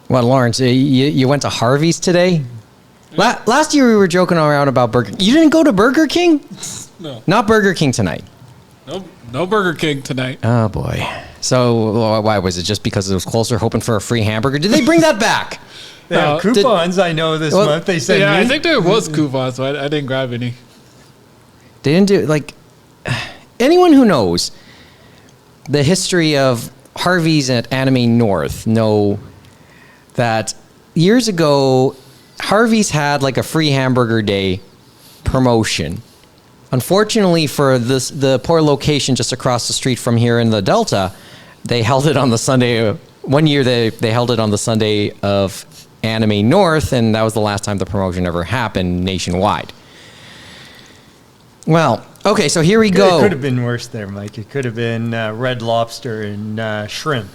Well, Lawrence, you went to Harvey's today? Last year we were joking around about Burger King. You didn't go to Burger King? No. Not Burger King tonight. No Burger King tonight. Oh, boy. So why was it? Just because it was closer, hoping for a free hamburger? Did they bring that back? They have coupons, I know, this month. They sent me. I think there was coupons, so I didn't grab any. They didn't do, like... Anyone who knows the history of Harvey's at Anime North know that years ago, Harvey's had like a free hamburger day promotion. Unfortunately for the poor location just across the street from here in the Delta, they held it on the Sunday. One year they held it on the Sunday of Anime North, and that was the last time the promotion ever happened nationwide. Well, okay, so here we go. It could have been worse there, Mike. It could have been Red Lobster and shrimp.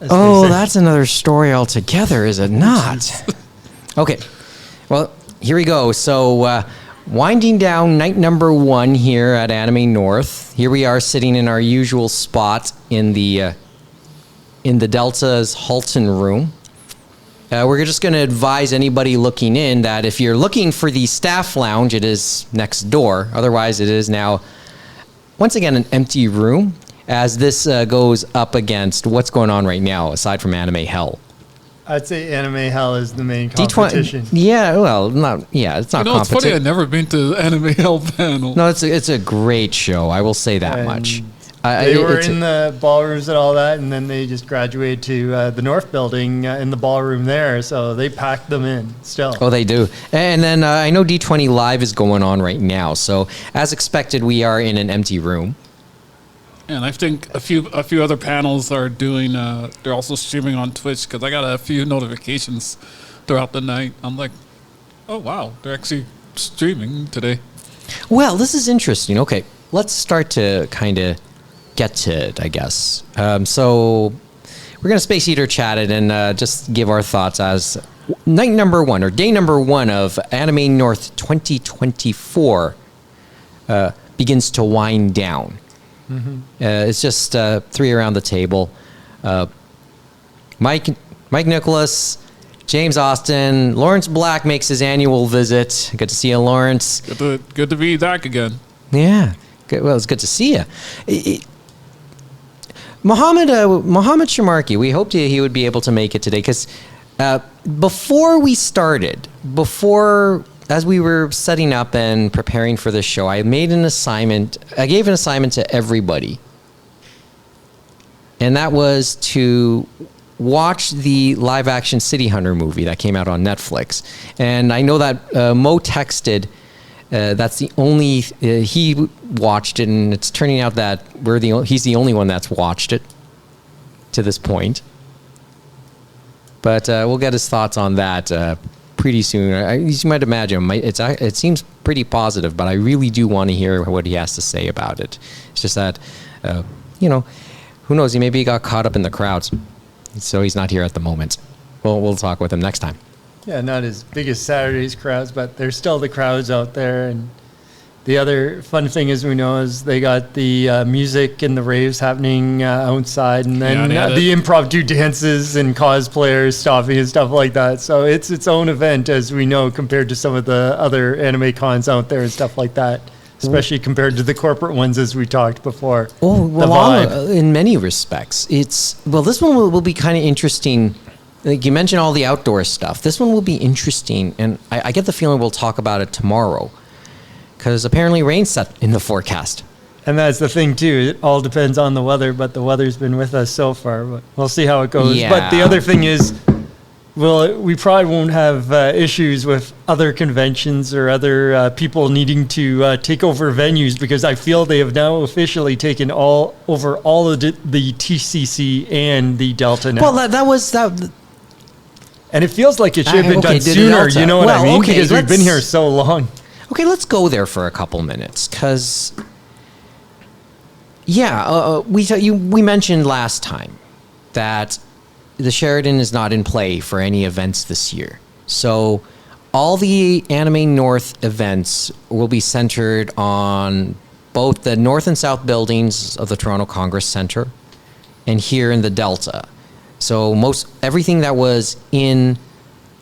Oh, that's another story altogether, is it not? Okay, well, here we go. So, winding down night number 1 here at Anime North. Here we are sitting in our usual spot in the Delta's Halton room. We're just going to advise anybody looking in that if you're looking for the staff lounge, it is next door. Otherwise, it is now, once again, an empty room, as this goes up against what's going on right now, aside from Anime Hell. I'd say Anime Hell is the main competition. Yeah, well, it's not competition. It's funny, I've never been to the Anime Hell panel. No, it's a great show. I will say that much. They were in the ballrooms and all that, and then they just graduated to the North Building in the ballroom there, so they packed them in still. Oh, they do. And then I know D20 Live is going on right now, so as expected, we are in an empty room. And I think a few other panels are doing, they're also streaming on Twitch, because I got a few notifications throughout the night. I'm like, oh, wow, they're actually streaming today. Well, this is interesting. Okay, let's start to kind of get to it, I guess. So we're going to Space Eater chat it and just give our thoughts as night number 1 or day number 1 of Anime North 2024 begins to wind down. Mm-hmm. It's just 3 around the table. Mike Nicholas, James Austin, Lawrence Black makes his annual visit. Good to see you, Lawrence. Good to be back again. Yeah. Good. Well, it's good to see you. Mohammed Shamarki, we hoped he would be able to make it today because before we started, as we were setting up and preparing for this show, I gave an assignment to everybody, and that was to watch the live-action City Hunter movie that came out on Netflix. And I know that Mo texted. That's the only he watched it, and it's turning out that he's the only one that's watched it to this point. But we'll get his thoughts on that pretty soon. As you might imagine, it seems pretty positive, but I really do want to hear what he has to say about it. It's just that, who knows? Maybe he got caught up in the crowds, so he's not here at the moment. We'll talk with him next time. Yeah, not as big as Saturday's crowds, but there's still the crowds out there. And the other fun thing, as we know, is they got the music and the raves happening outside, and then the impromptu dances and cosplayers stopping and stuff like that. So it's its own event, as we know, compared to some of the other anime cons out there and stuff like that, especially compared to the corporate ones, as we talked before. Oh, well, in many respects. This one will be kind of interesting. Like you mentioned all the outdoor stuff. This one will be interesting, and I get the feeling we'll talk about it tomorrow, because apparently rain's set in the forecast. And that's the thing, too. It all depends on the weather, but the weather's been with us so far. But we'll see how it goes. Yeah. But the other thing is, we probably won't have issues with other conventions or other people needing to take over venues, because I feel they have now officially taken over all of the TCC and the Delta now. Well, that was... And it feels like it should have been done sooner, you know what I mean? Okay, because we've been here so long. Okay, let's go there for a couple minutes, because, we mentioned last time that the Sheraton is not in play for any events this year. So all the Anime North events will be centered on both the north and south buildings of the Toronto Congress Centre and here in the Delta. So everything that was in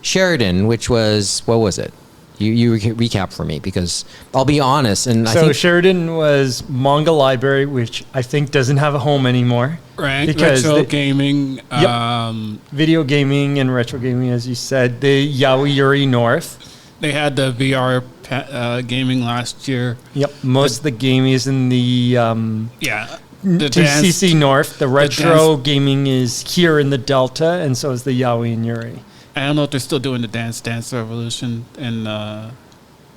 Sheridan, which was, what was it? You recap for me, because I'll be honest. And I think Sheridan was Manga Library, which I think doesn't have a home anymore. Right, Because retro gaming. Video gaming and retro gaming, as you said. The Yaoi North. They had the VR gaming last year. Yep. Most of the gaming is in the Yeah. The TCC dance, North. The retro gaming is here in the Delta, and so is the Yaoi and Yuri. I don't know if they're still doing the Dance Revolution and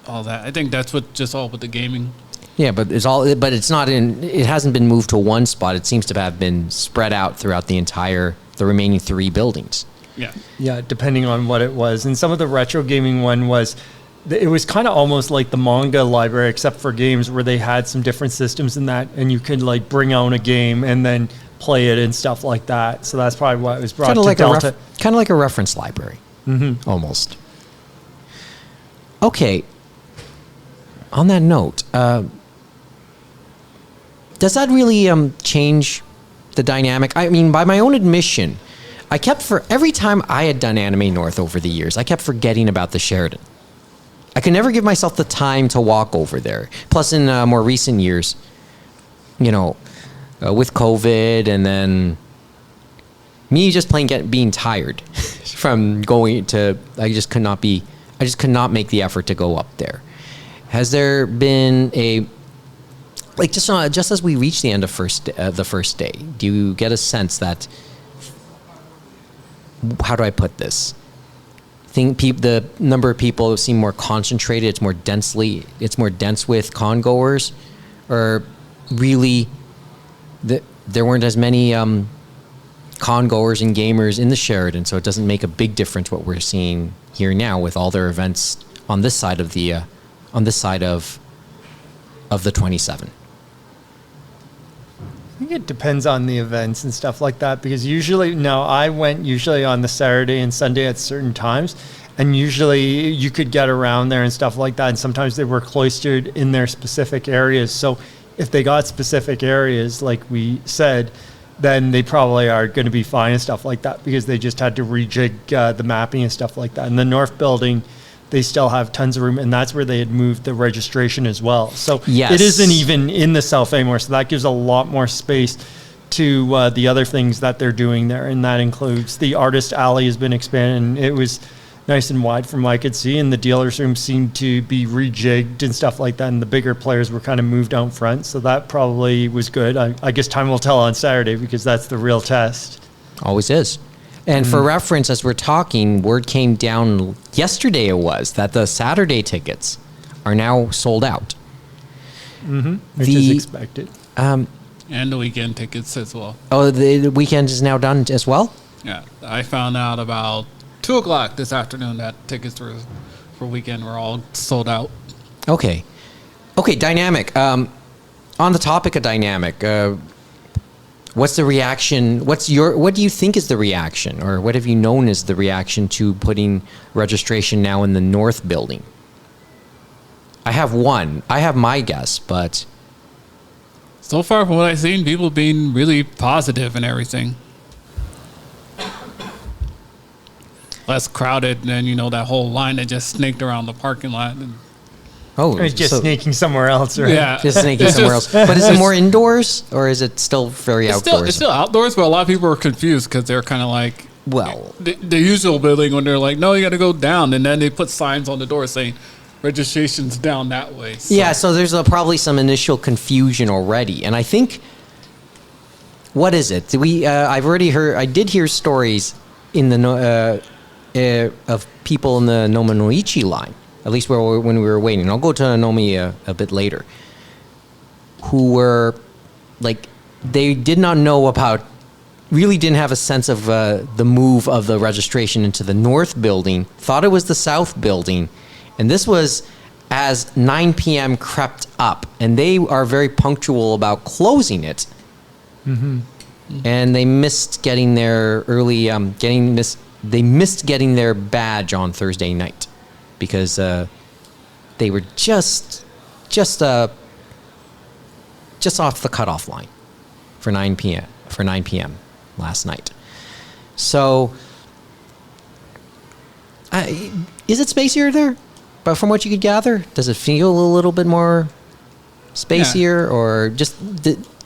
all that. I think that's what just all with the gaming. yeah, but it's not in. It hasn't been moved to one spot. It seems to have been spread out throughout the remaining 3 buildings. Yeah. Yeah, depending on what it was. And some of the retro gaming one was, it was kind of almost like the manga library, except for games, where they had some different systems in that, and you could like bring out a game and then play it and stuff like that. So that's probably why it was brought Kind of to like Delta. kind of like a reference library, almost. Okay. On that note, does that really change the dynamic? I mean, by my own admission, every time I had done Anime North over the years, I kept forgetting about the Sheridan. I could never give myself the time to walk over there. Plus, in more recent years, with COVID, and then me just being tired from going to, I just could not make the effort to go up there. Has there been just as we reach the end of the first day, do you get a sense that, how do I put this? The number of people seem more concentrated. It's more dense with con-goers, or really there weren't as many con-goers and gamers in the Sheridan, so it doesn't make a big difference what we're seeing here now with all their events on this side of the 27. I think it depends on the events and stuff like that, because I went usually on the Saturday and Sunday at certain times, and usually you could get around there and stuff like that, and sometimes they were cloistered in their specific areas. So if they got specific areas, like we said, then they probably are going to be fine and stuff like that, because they just had to rejig the mapping and stuff like that. In the North building, they still have tons of room, and that's where they had moved the registration as well. So yes. It isn't even in the South anymore, so that gives a lot more space to the other things that they're doing there, and that includes the Artist Alley has been expanded, and it was nice and wide from what I could see, and the dealer's room seemed to be rejigged and stuff like that, and the bigger players were kind of moved out front, so that probably was good. I guess time will tell on Saturday, because that's the real test. Always is. And for reference, as we're talking, word came down yesterday, that the Saturday tickets are now sold out. Which is expected. And the weekend tickets as well. Oh, the weekend is now done as well? Yeah. I found out about 2 o'clock this afternoon that tickets for weekend were all sold out. Okay, Dynamic. On the topic of Dynamic, what's the reaction? What do you think is the reaction, or what have you known is the reaction to putting registration now in the North building? I have my guess, but So far from what I've seen, people being really positive and everything. Less crowded than, that whole line that just snaked around the parking lot. And It's just sneaking somewhere else, right? Yeah. just sneaking somewhere else. But is it more indoors, or is it still very outdoors? It's still outdoors, but a lot of people are confused because they're kind of like, Well, the usual building when they're like, no, you got to go down. And then they put signs on the door saying registration's down that way. So. yeah, so there's probably some initial confusion already. And I think, what is it? I did hear stories in the of people in the Nominoichi line, at least when we were waiting. I'll go to Nomi a bit later, who were like, they did not know about, really didn't have a sense of the move of the registration into the North building, thought it was the South building, and this was as 9 p.m. crept up, and they are very punctual about closing it. Mm-hmm. And they missed getting their early, they missed getting their badge on Thursday night, because they were just off the cutoff line for 9 p.m. last night. So, is it spacier there? But from what you could gather, does it feel a little bit more spacier, or just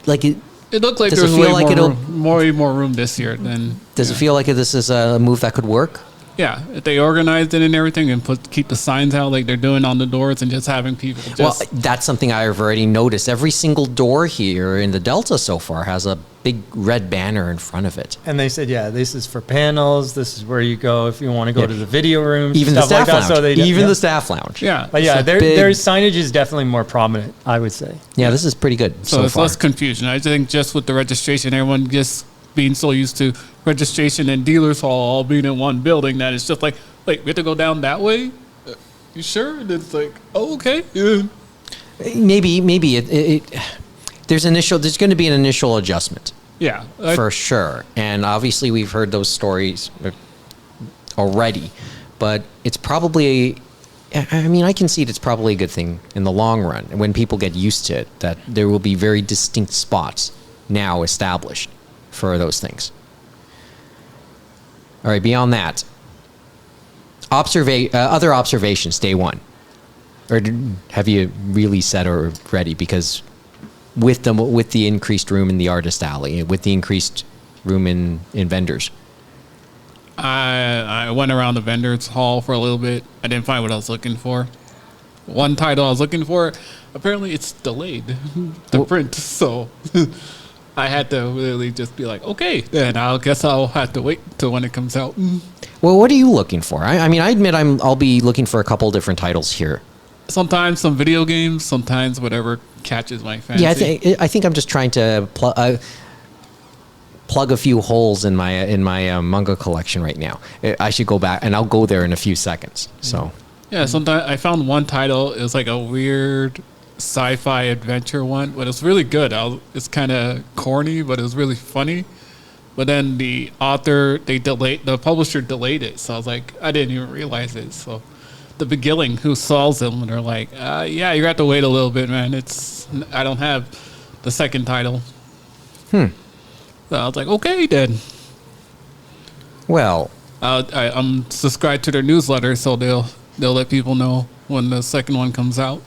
like it? It looked like Does there's it feel way like more room this year than. Does it feel like this is a move that could work? Yeah, if they organized it and everything and keep the signs out like they're doing on the doors and just having people just... Well, that's something I've already noticed. Every single door here in the Delta so far has a big red banner in front of it. And they said, yeah, this is for panels. This is where you go if you want to go to the video rooms. Even the stuff staff like that. lounge. So Even the staff lounge. Yeah. But yeah, So their signage is definitely more prominent, I would say. Yeah, this is pretty good So so it's far. less confusion. I think just with the registration, everyone just being so used to registration and dealers hall all being in one building that it's just like, wait, we have to go down that way? You sure? And it's like, oh, okay. Yeah. Maybe there's going to be an initial adjustment. Yeah. For sure. And obviously we've heard those stories already, but it's probably, I mean, I concede it's probably a good thing in the long run when people get used to it, that there will be very distinct spots now established for those things. All right, beyond that, other observations, day one. Or have you really said or ready? Because with the increased room in the artist alley, with the increased room in vendors. I went around the vendors hall for a little bit. I didn't find what I was looking for. One title I was looking for, apparently it's delayed, the print. So I had to really just be like, okay, then I guess I'll have to wait till when it comes out. Well, what are you looking for? I mean, I admit I'll be looking for a couple different titles here. Sometimes some video games, sometimes whatever catches my fancy. Yeah, I think I'm just trying to plug a few holes in my manga collection right now. I should go back, and I'll go there in a few seconds. So yeah, sometimes I found one title. It was like a weird sci-fi adventure one, but it's really good. It's kind of corny, but it was really funny. But then the publisher delayed it, so I was like, I didn't even realize it. So the beginning, who sells them, and they're like, yeah, you're gonna have to wait a little bit, man. I don't have the second title. So I was like, okay, then. Well, I'm subscribed to their newsletter, so they'll let people know when the second one comes out.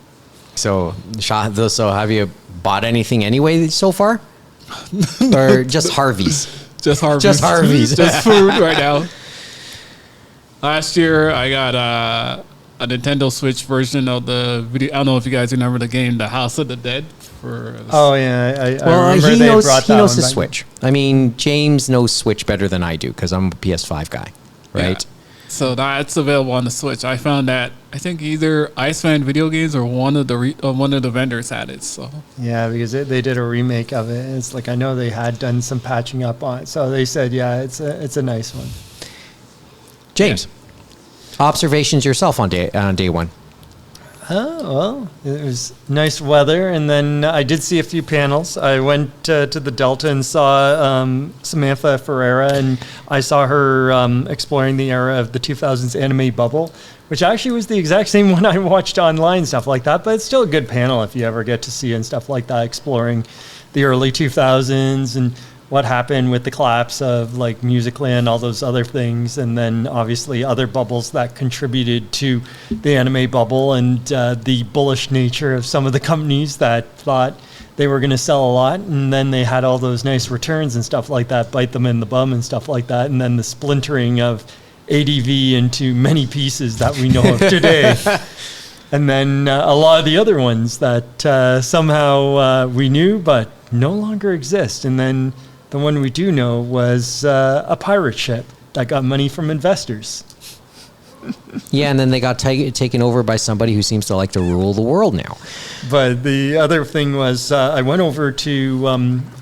so have you bought anything anyway so far, or just Harvey's? Just Harvey's. Just Harvey's. Just food right now. Last year, I got a Nintendo Switch version of the video. I don't know if you guys remember the game, The House of the Dead. Oh yeah, I remember he they knows brought he that knows one the back. Switch. I mean, James knows Switch better than I do because I'm a PS5 guy, right? Yeah. So that's available on the Switch. I found that I think either Iceman Video Games or one of the vendors had it. So Yeah, because they did a remake of it. It's like I know they had done some patching up on it, so they said, yeah, it's a nice one. James, observations yourself on day one. Oh, well, it was nice weather, and then I did see a few panels. I went to the Delta and saw Samantha Ferreira, and I saw her exploring the era of the 2000s anime bubble, which actually was the exact same one I watched online, stuff like that, but it's still a good panel if you ever get to see and stuff like that, exploring the early 2000s and what happened with the collapse of like Musicland, all those other things, and then obviously other bubbles that contributed to the anime bubble, and the bullish nature of some of the companies that thought they were going to sell a lot, and then they had all those nice returns and stuff like that, bite them in the bum and stuff like that, and then the splintering of ADV into many pieces that we know of today. And then a lot of the other ones that somehow we knew but no longer exist. And then the one we do know was a pirate ship that got money from investors. Yeah, and then they got taken over by somebody who seems to like to rule the world now. But the other thing was I went over to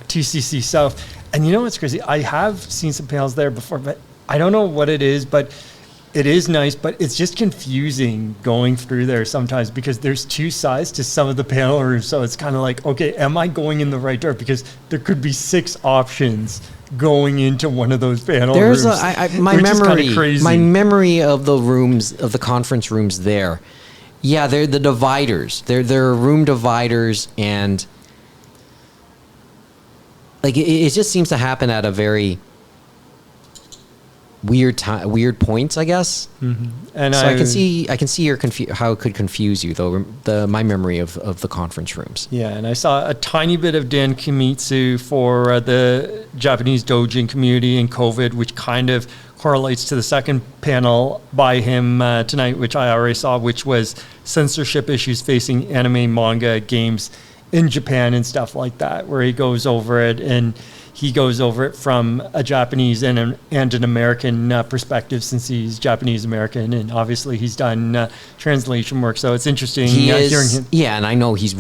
TCC South, and you know what's crazy? I have seen some panels there before, but I don't know what it is, but it is nice, but it's just confusing going through there sometimes because there's two sides to some of the panel rooms. So it's kind of like, okay, am I going in the right door? Because there could be 6 options going into one of those panel rooms. My memory, crazy. My memory of the rooms, of the conference rooms there. Yeah, they're the dividers. They're room dividers, and like it just seems to happen at a very weird points, I guess. And So I can see how it could confuse you, though. My memory of the conference rooms. Yeah, and I saw a tiny bit of Dan Kimitsu for the Japanese doujin community in COVID, which kind of correlates to the second panel by him tonight, which I already saw, which was censorship issues facing anime, manga, games in Japan and stuff like that, where he goes over it, and he goes over it from a Japanese and an American perspective, since he's Japanese American, and obviously he's done translation work. So it's interesting hearing him. Yeah, and I know he's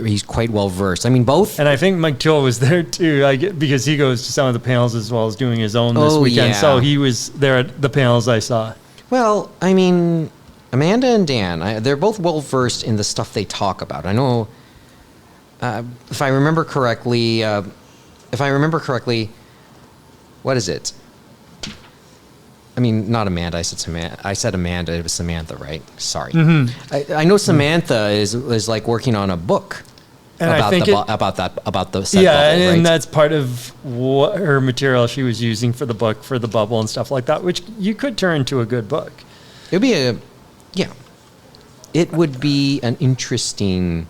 he's quite well versed. I mean, both. And I think Mike Toole was there too, because he goes to some of the panels as well as doing his own this weekend. Yeah. So he was there at the panels I saw. Well, I mean, Amanda and Dan, they're both well versed in the stuff they talk about. I know, if I remember correctly. What is it? I mean, not Amanda. I said Amanda. It was Samantha, right? Sorry. I know Samantha is like working on a book And about I think about the set yeah, bubble, and right? that's part of what her material she was using for the book, for the bubble and stuff like that, which you could turn into a good book. It would be an interesting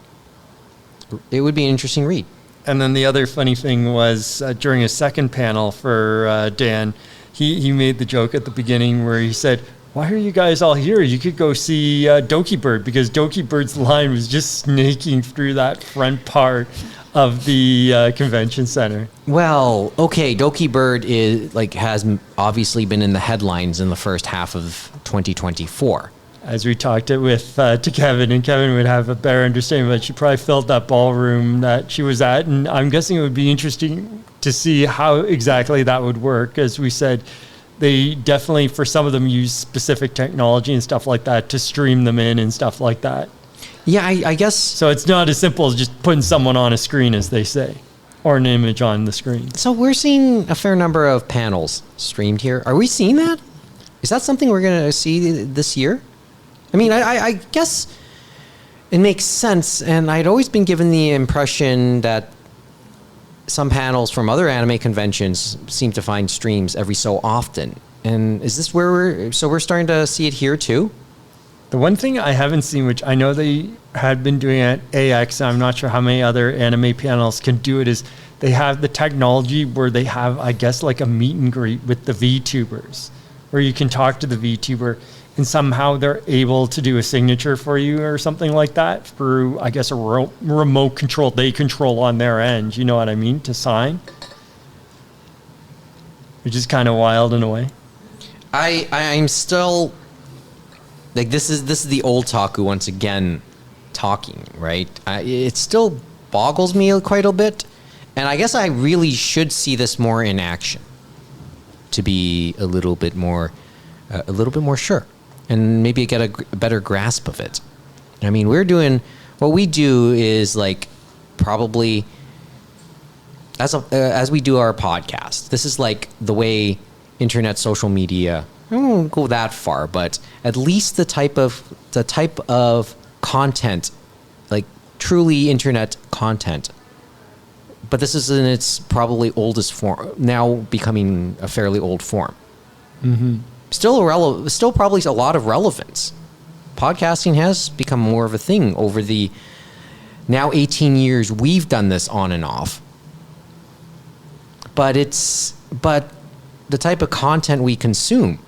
read. And then the other funny thing was during a second panel for Dan, he made the joke at the beginning where he said, "Why are you guys all here? You could go see Doki Bird," because Doki Bird's line was just snaking through that front part of the convention center. Well, okay, Doki Bird has obviously been in the headlines in the first half of 2024. As we talked it with to Kevin, and Kevin would have a better understanding, but she probably filled that ballroom that she was at, and I'm guessing it would be interesting to see how exactly that would work. As we said, they definitely, for some of them, use specific technology and stuff like that to stream them in and stuff like that. Yeah, I guess. So it's not as simple as just putting someone on a screen, as they say, or an image on the screen. So we're seeing a fair number of panels streamed here. Are we seeing that? Is that something we're going to see this year? I mean, I guess it makes sense, and I'd always been given the impression that some panels from other anime conventions seem to find streams every so often. And is this where we're starting to see it here too? The one thing I haven't seen, which I know they had been doing at AX, I'm not sure how many other anime panels can do it, is they have the technology where they have, I guess, like a meet and greet with the VTubers, where you can talk to the VTuber and somehow they're able to do a signature for you or something like that through, I guess, a remote control they control on their end. You know what I mean? To sign. Which is kind of wild in a way. I'm still like this is the old Taku once again talking, right? It still boggles me quite a bit, and I guess I really should see this more in action to be a little bit more sure, and maybe get a better grasp of it. I mean, what we do is like probably as we do our podcast. This is like the way internet social media. I won't go that far, but at least the type of content, like truly internet content. But this is in its probably oldest form, now becoming a fairly old form. Mm-hmm. Still probably a lot of relevance. Podcasting has become more of a thing over the now 18 years we've done this on and off. But the type of content we consume,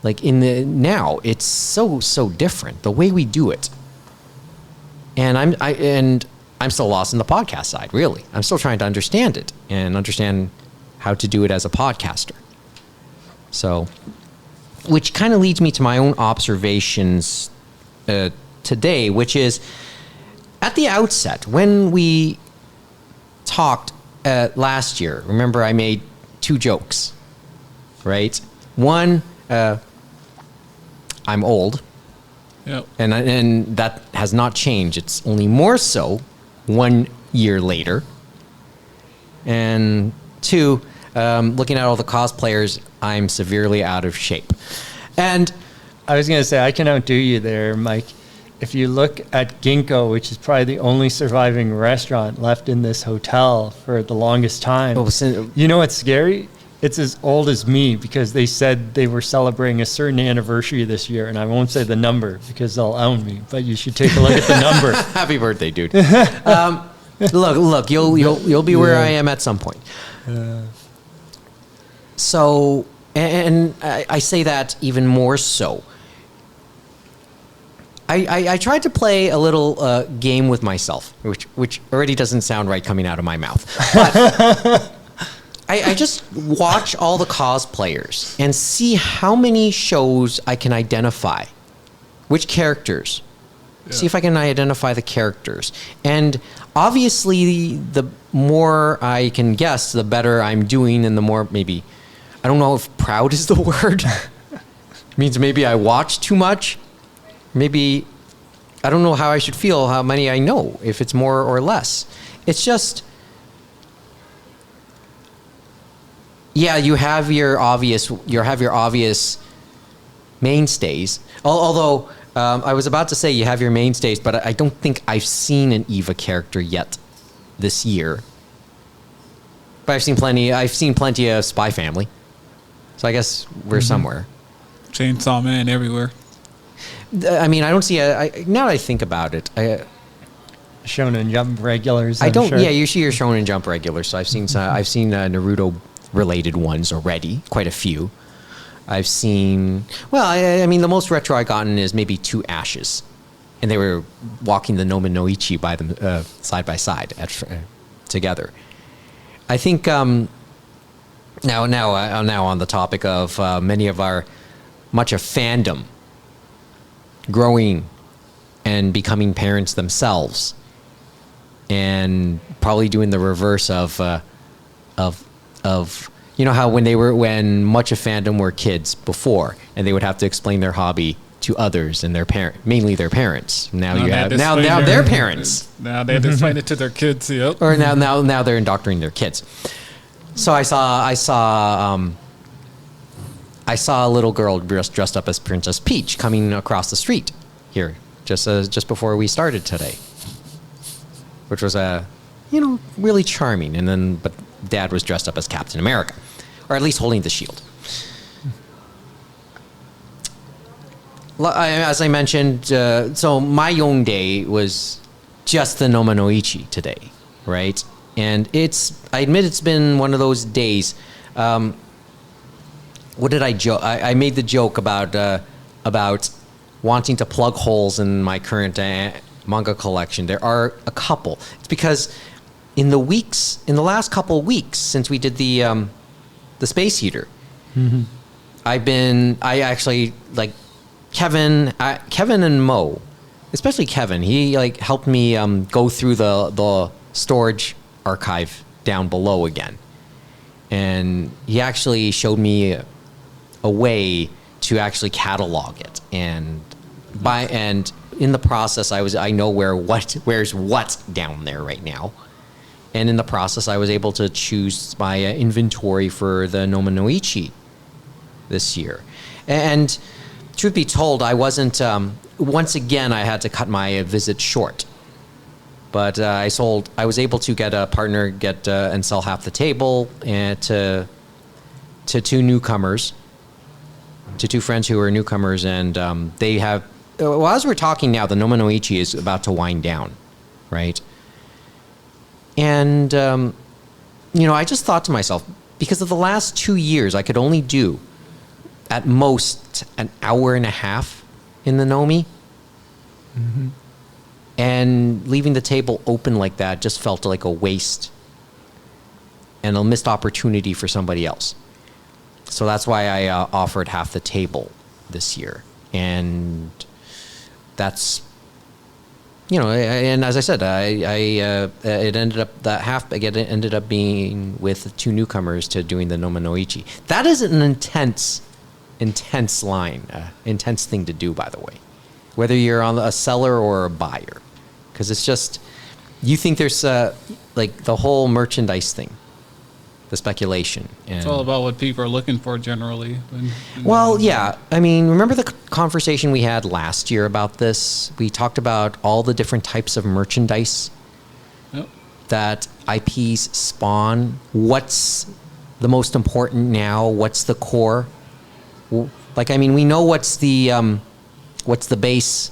like it's so different the way we do it. And I'm still lost in the podcast side, really. I'm still trying to understand it and understand how to do it as a podcaster. So, which kind of leads me to my own observations today, which is at the outset, when we talked last year, remember I made 2 jokes, right? One, I'm old. Yep. And that has not changed. It's only more so 1 year later. And 2, looking at all the cosplayers, I'm severely out of shape. And I was going to say, I can outdo you there, Mike. If you look at Ginkgo, which is probably the only surviving restaurant left in this hotel for the longest time, you know what's scary? it's as old as me because they said they were celebrating a certain anniversary this year, and I won't say the number because they'll own me. But you should take a look at the number. Happy birthday, dude. Look, you'll be where I am at some point. So, and I say that even more so. I tried to play a little game with myself, which already doesn't sound right coming out of my mouth. But I just watch all the cosplayers and see how many shows I can identify. Which characters. Yeah. See if I can identify the characters. And obviously, the more I can guess, the better I'm doing, and the more maybe, I don't know if proud is the word. It means maybe I watch too much. Maybe, I don't know how I should feel, how many I know, if it's more or less. It's just, yeah, you have your obvious mainstays. Although, I was about to say you have your mainstays, but I don't think I've seen an Eva character yet this year. But I've seen plenty of Spy Family. So I guess we're somewhere. Chainsaw Man everywhere. I mean, I don't see now that I think about it. Shonen Jump regulars. I don't. Sure. Yeah, you see your Shonen Jump regulars. So I've seen Naruto related ones already, quite a few. I've seen. Well, I mean, the most retro I gotten is maybe 2 Ashes, and they were walking the Nominoichi by them side by side together. I think now on the topic of much of fandom growing and becoming parents themselves, and probably doing the reverse of you know how when much of fandom were kids before, and they would have to explain their hobby to others and mainly their parents. Now they're parents. Now they explain it to their kids. Yep. Or now they're indoctrinating their kids. So I saw a little girl dressed up as Princess Peach coming across the street here just before we started today, which was really charming. But Dad was dressed up as Captain America, or at least holding the shield. As I mentioned, so my young day was just the Nominoichi today, right? And I admit it's been one of those days. What did I joke? I made the joke about wanting to plug holes in my current manga collection. There are a couple. It's because in the last couple of weeks since we did the Space Heater, I actually like Kevin and Mo, especially Kevin. He helped me go through the storage archive down below again, and he actually showed me a way to actually catalog it, and in the process I know where's what down there right now, and in the process I was able to choose my inventory for the Nominoichi this year. And truth be told, I wasn't once again I had to cut my visit short, but I was able to get a partner and sell half the table, and to 2 newcomers, to 2 friends who are newcomers, and they have. Well, as we're talking now, the Nominoichi is about to wind down, right? And I just thought to myself, because of the last 2 years, I could only do at most an hour and a half in the Nomi, and leaving the table open like that just felt like a waste and a missed opportunity for somebody else. So that's why I offered half the table this year. And that's, and as I said, it ended up being with 2 newcomers to doing the Nominoichi. That is an intense thing to do, by the way, whether you're on a seller or a buyer, because it's just, you think there's the whole merchandise thing, the speculation. And it's all about what people are looking for generally. Well, yeah. I mean, remember the conversation we had last year about this? We talked about all the different types of merchandise that IPs spawn. What's the most important now? What's the core? Like, I mean, we know what's the base.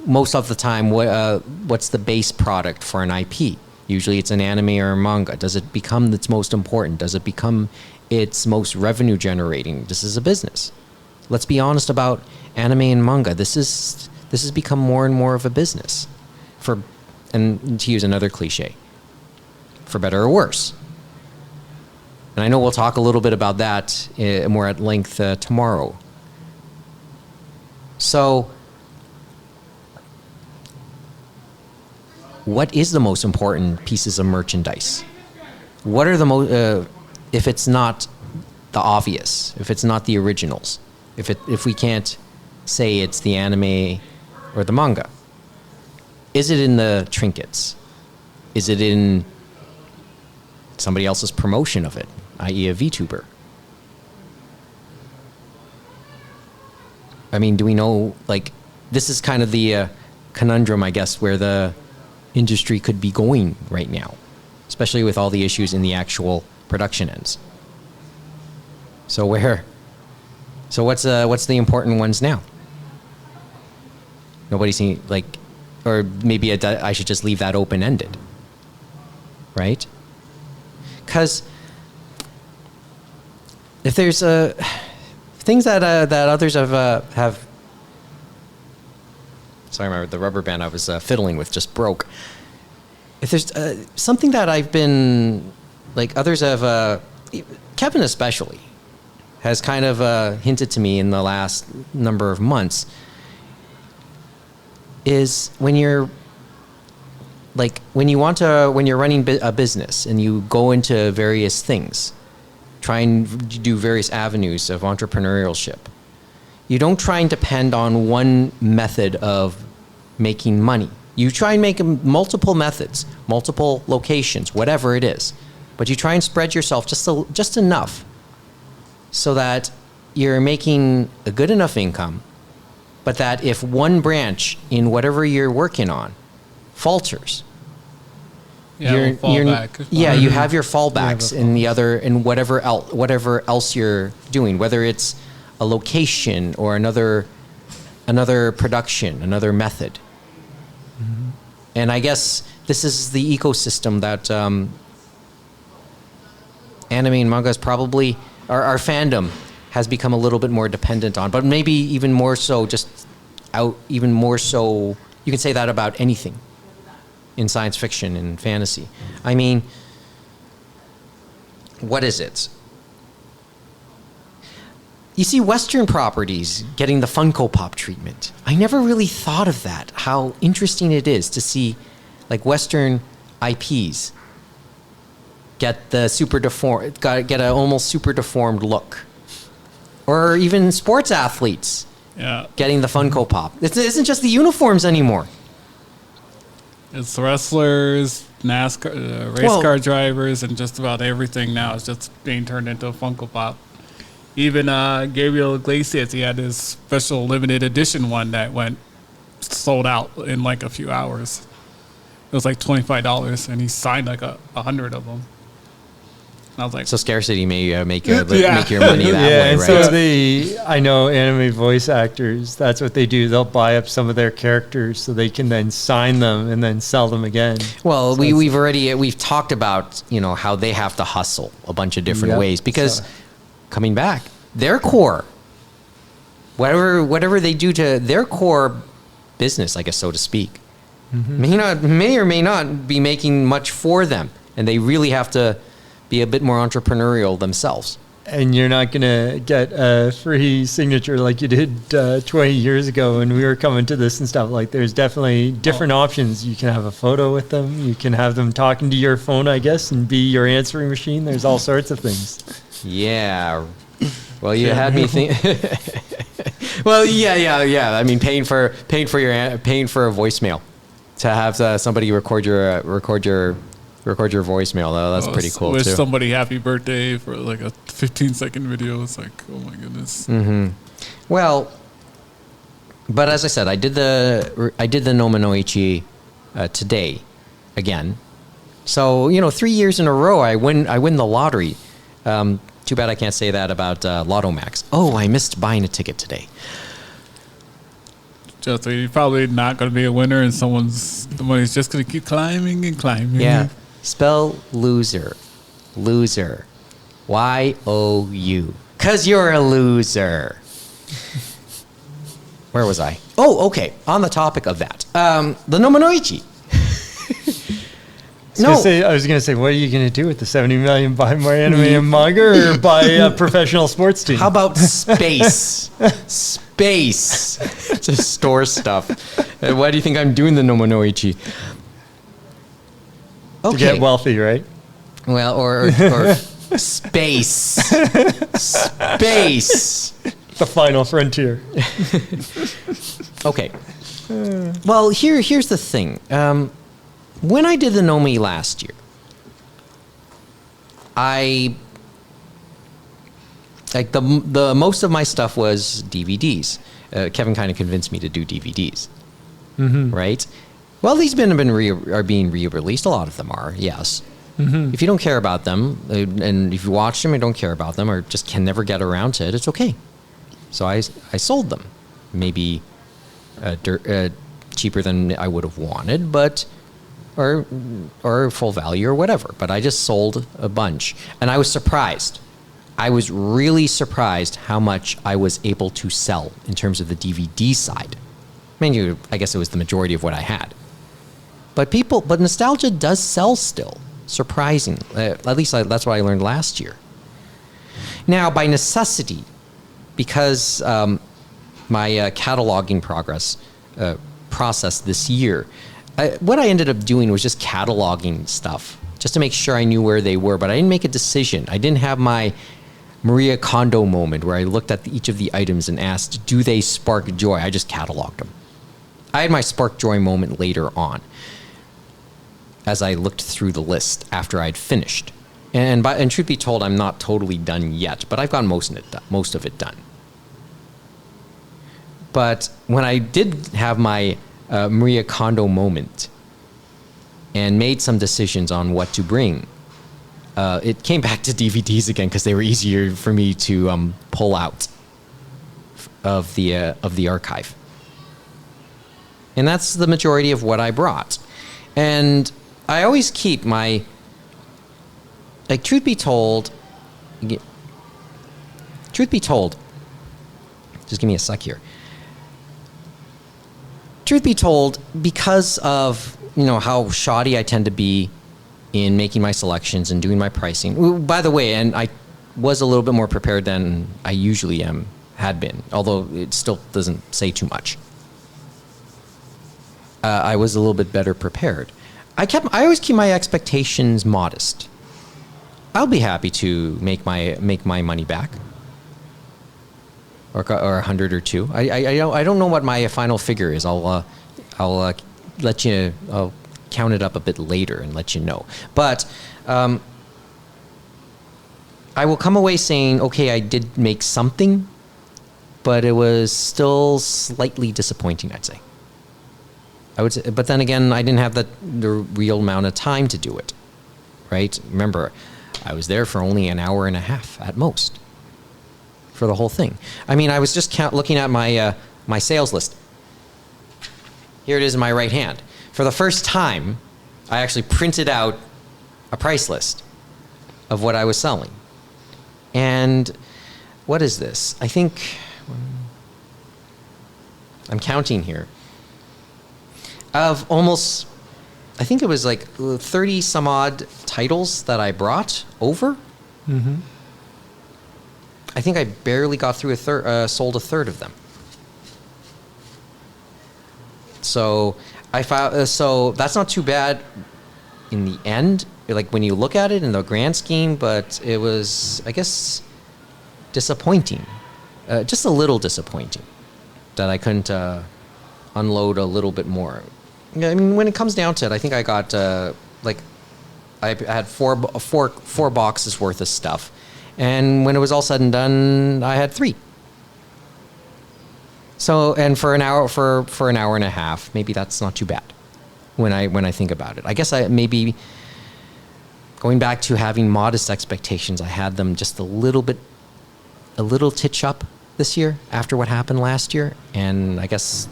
Most of the time, what's the base product for an IP? Usually it's an anime or a manga. Does it become its most important? Does it become its most revenue generating? This is a business. Let's be honest about anime and manga. This has become more and more of a business. And to use another cliche, for better or worse. And I know we'll talk a little bit about that more at length tomorrow. So, what is the most important pieces of merchandise? What are the most, if it's not the obvious, if it's not the originals, if we can't say it's the anime or the manga? Is it in the trinkets? Is it in somebody else's promotion of it, i.e. a VTuber? I mean, do we know, like, this is kind of the conundrum, I guess, where the industry could be going right now, especially with all the issues in the actual production ends. So what's the important ones now? Nobody's seen, like, or maybe I should just leave that open-ended, right? Because if there's things that others have. Sorry, the rubber band I was fiddling with just broke. If there's something that I've been, like, others have, Kevin especially, has kind of hinted to me in the last number of months, is when you're running a business and you go into various things, try and do various avenues of entrepreneurship, you don't try and depend on one method of making money. You try and make multiple methods, multiple locations, whatever it is, but you try and spread yourself just enough so that you're making a good enough income, but that if one branch in whatever you're working on falters, you have your fallbacks in the other, in whatever else you're doing, whether it's a location or another production, another method. Mm-hmm. And I guess this is the ecosystem that anime and manga is probably, our fandom has become a little bit more dependent on, but maybe even more so, you can say that about anything in science fiction and fantasy. I mean, what is it? You see Western properties getting the Funko Pop treatment. I never really thought of that, how interesting it is to see, like, Western IPs get get an almost super deformed look. Or even sports athletes getting the Funko Pop. It isn't just the uniforms anymore. It's wrestlers, NASCAR, race car drivers, and just about everything now is just being turned into a Funko Pop. Even Gabriel Iglesias, he had his special limited edition one that went sold out in like a few hours. It was like $25, and he signed like 100 of them. And I was like, so scarcity may make your money that way, right? So I know anime voice actors, that's what they do. They'll buy up some of their characters so they can then sign them and then sell them again. Well, so we've talked about, how they have to hustle a bunch of different ways, because coming back, their core, whatever they do to their core business, I guess, so to speak, may or may not be making much for them, and they really have to be a bit more entrepreneurial themselves. And you're not going to get a free signature like you did 20 years ago when we were coming to this and stuff. Like, there's definitely different options. You can have a photo with them. You can have them talking to your phone, I guess, and be your answering machine. There's all sorts of things. Yeah. Well, you had me think. Well, yeah. I mean, paying for a voicemail to have somebody record your voicemail. Though, that's pretty cool wish too. Somebody happy birthday for like a 15-second video. It's like, oh my goodness. Mm-hmm. Well, but as I said, I did the Nominoichi today again. So 3 years in a row, I win the lottery. Too bad I can't say that about Lotto Max. Oh, I missed buying a ticket today. Just you're probably not going to be a winner, and the money's just going to keep climbing and climbing. Yeah. Spell loser. Loser. Y-O-U. 'Cause you're a loser. Where was I? Oh, okay. On the topic of that. The Nominoichi. I was going to say, what are you going to do with the 70 million? Buy more anime and manga or buy a professional sports team? How about space? Space. To store stuff. Why do you think I'm doing the Nominoichi? Okay. To get wealthy, right? Well, or space. Space. The final frontier. Okay. Well, here's the thing. When I did the Nomi last year, the most of my stuff was DVDs. Kevin kind of convinced me to do DVDs, right? Well, these are being re-released. A lot of them are, yes. If you don't care about them, and if you watch them and don't care about them, or just can never get around to it, it's okay. So I sold them, maybe cheaper than I would have wanted, but or full value or whatever. But I just sold a bunch, and I was surprised. I was really surprised how much I was able to sell in terms of the DVD side. I guess it was the majority of what I had. But nostalgia does sell still, surprising. At least that's what I learned last year. Now, by necessity, because my cataloging process this year, what I ended up doing was just cataloging stuff, just to make sure I knew where they were. But I didn't make a decision. I didn't have my Maria Kondo moment where I looked at each of the items and asked, do they spark joy? I just cataloged them. I had my spark joy moment later on, as I looked through the list after I'd finished. And truth be told, I'm not totally done yet, but I've gotten most of it done. But when I did have my Maria Kondo moment and made some decisions on what to bring, it came back to DVDs again because they were easier for me to pull out of the archive. And that's the majority of what I brought. And I always keep my, truth be told, just give me a sec here. Truth be told, because of, how shoddy I tend to be in making my selections and doing my pricing. By the way, and I was a little bit more prepared than I usually had been, although it still doesn't say too much. I was a little bit better prepared. I always keep my expectations modest. I'll be happy to make my money back, or $100 or $200. I don't know what my final figure is. I'll let you. I'll count it up a bit later and let you know. But I will come away saying, okay, I did make something, but it was still slightly disappointing, I'd say. But then again, I didn't have the real amount of time to do it, right? Remember, I was there for only an hour and a half at most for the whole thing. I mean, I was just looking at my my sales list. Here it is in my right hand. For the first time, I actually printed out a price list of what I was selling. And what is this? I think I'm counting here. Of almost, I think it was like 30 some odd titles that I brought over. Mm-hmm. I think I barely got through sold a third of them. So I found, so that's not too bad in the end, like when you look at it in the grand scheme, but it was, I guess, disappointing, just a little disappointing that I couldn't unload a little bit more. I mean, when it comes down to it, I think I got I had four boxes worth of stuff, and when it was all said and done, I had 3. So, and for an hour and a half, maybe that's not too bad when I think about it. I guess I maybe going back to having modest expectations, I had them just a little titch up this year after what happened last year, and I guess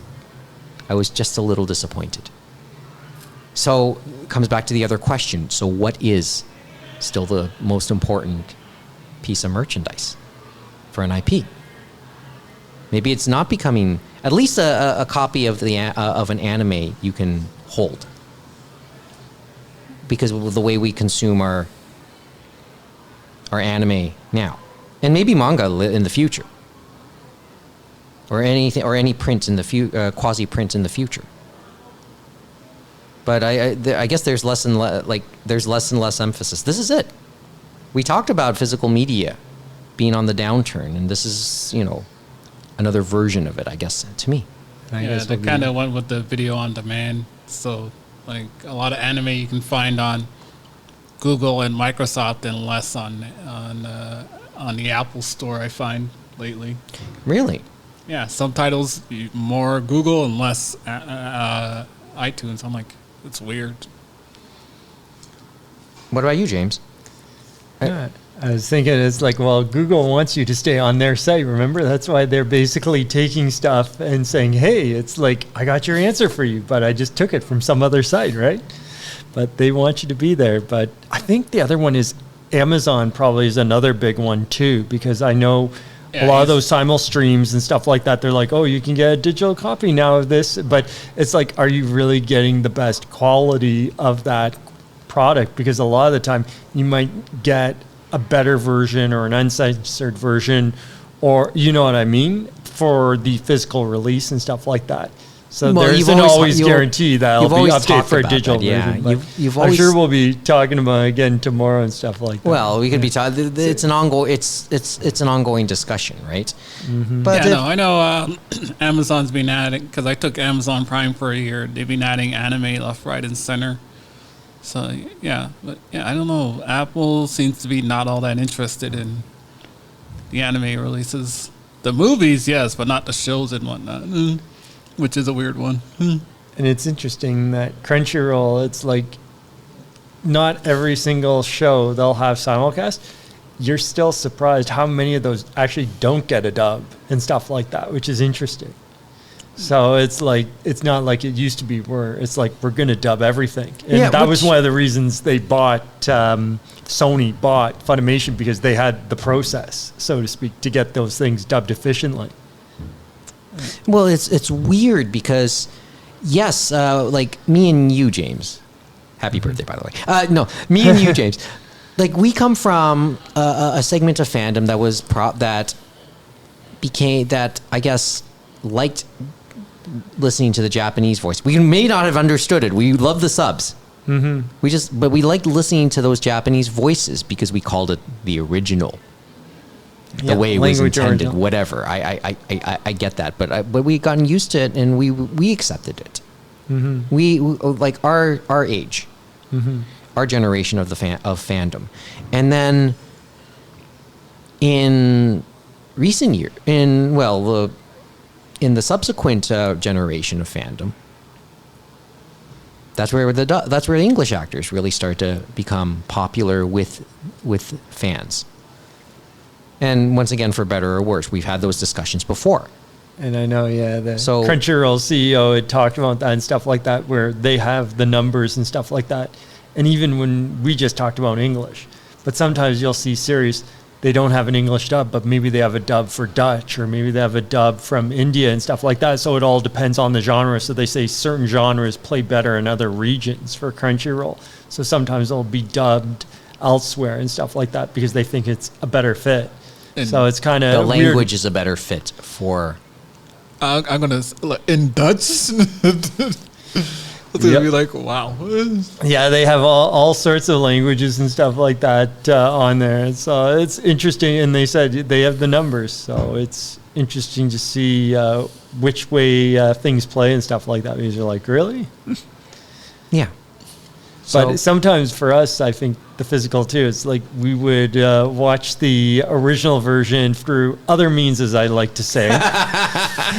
I was just a little disappointed. So it comes back to the other question. So what is still the most important piece of merchandise for an IP? Maybe it's not becoming at least a copy of an anime you can hold, because of the way we consume our anime now, and maybe manga in the future, or anything, or any print in the quasi print in the future. But I guess there's less and less emphasis. This is it. We talked about physical media being on the downturn, and this is, another version of it, I guess, to me. Yeah, they kind of went with the video on demand. So, like, a lot of anime you can find on Google and Microsoft, and less on the Apple Store, I find lately. Really? Yeah, subtitles more Google and less iTunes. I'm like, it's weird. What about you, James? Yeah, I was thinking it's like, well, Google wants you to stay on their site. Remember, that's why they're basically taking stuff and saying, hey, it's like, I got your answer for you, but I just took it from some other site, right? But they want you to be there. But I think the other one is Amazon probably is another big one too, because I know a lot of those simul streams and stuff like that, they're like, oh, you can get a digital copy now of this. But it's like, are you really getting the best quality of that product? Because a lot of the time you might get a better version or an uncensored version, or you know what I mean, for the physical release and stuff like that. So there isn't always guarantee that it'll be updated for a digital version. But I'm sure we'll be talking about it again tomorrow and stuff like that. Well, we could be talking. It's an ongoing. It's an ongoing discussion, right? Mm-hmm. But I know. Amazon's been adding, because I took Amazon Prime for a year. They've been adding anime left, right, and center. So yeah, but yeah, I don't know. Apple seems to be not all that interested in the anime releases. The movies, yes, but not the shows and whatnot. Which is a weird one. And it's interesting that Crunchyroll, it's like not every single show they'll have simulcast. You're still surprised how many of those actually don't get a dub and stuff like that, which is interesting. So it's like, it's not like it used to be where it's like, we're going to dub everything. And that was one of the reasons they bought, Sony bought Funimation, because they had the process, so to speak, to get those things dubbed efficiently. Well, it's weird because, yes, like me and you, James. Happy birthday, by the way. No, me and you, James. Like, we come from a segment of fandom that was I guess, liked listening to the Japanese voice. We may not have understood it. We love the subs. Mm-hmm. But we liked listening to those Japanese voices because we called it the original. The way it was intended, original. Whatever. I get that, but we gotten used to it, and we accepted it. Mm-hmm. We like our age, mm-hmm. our generation of fandom, and then in recent years, in the subsequent generation of fandom, that's where the English actors really start to become popular with fans. And once again, for better or worse, we've had those discussions before. And I know, Crunchyroll CEO had talked about that and stuff like that, where they have the numbers and stuff like that. And even when we just talked about English, but sometimes you'll see series, they don't have an English dub, but maybe they have a dub for Dutch, or maybe they have a dub from India and stuff like that. So it all depends on the genre. So they say certain genres play better in other regions for Crunchyroll. So sometimes they'll be dubbed elsewhere and stuff like that because they think it's a better fit. So it's kind of the language is a better fit for. I'm gonna in Dutch. It's gonna be like, wow. Yeah, they have all sorts of languages and stuff like that on there. So it's interesting, and they said they have the numbers, so it's interesting to see which way things play and stuff like that. Because you're like, really? Yeah. So, But sometimes for us, I think the physical too, it's like we would watch the original version through other means, as I like to say.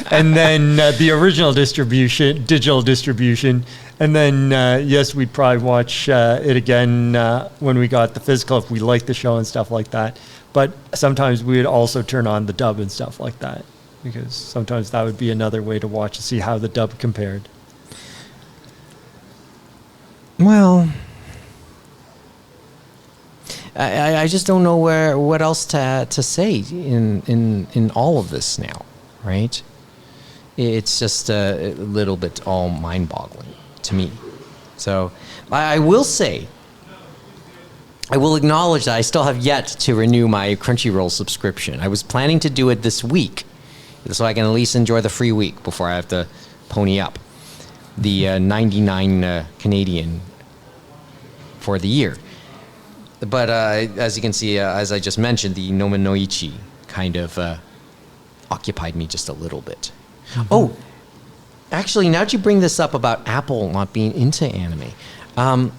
And then the original distribution, digital distribution. And then, yes, we'd probably watch it again when we got the physical, if we liked the show and stuff like that. But sometimes we would also turn on the dub and stuff like that, because sometimes that would be another way to watch to see how the dub compared. well, I just don't know what else to say in all of this now, right? It's just a little bit all mind-boggling to me. So I will say, I will acknowledge that I still have yet to renew my Crunchyroll subscription. I was planning to do it this week, so I can at least enjoy the free week before I have to pony up the 99 Canadian for the year. But as you can see, as I just mentioned, the Nominoichi kind of occupied me just a little bit. Mm-hmm. Oh, actually, now that you bring this up about Apple not being into anime,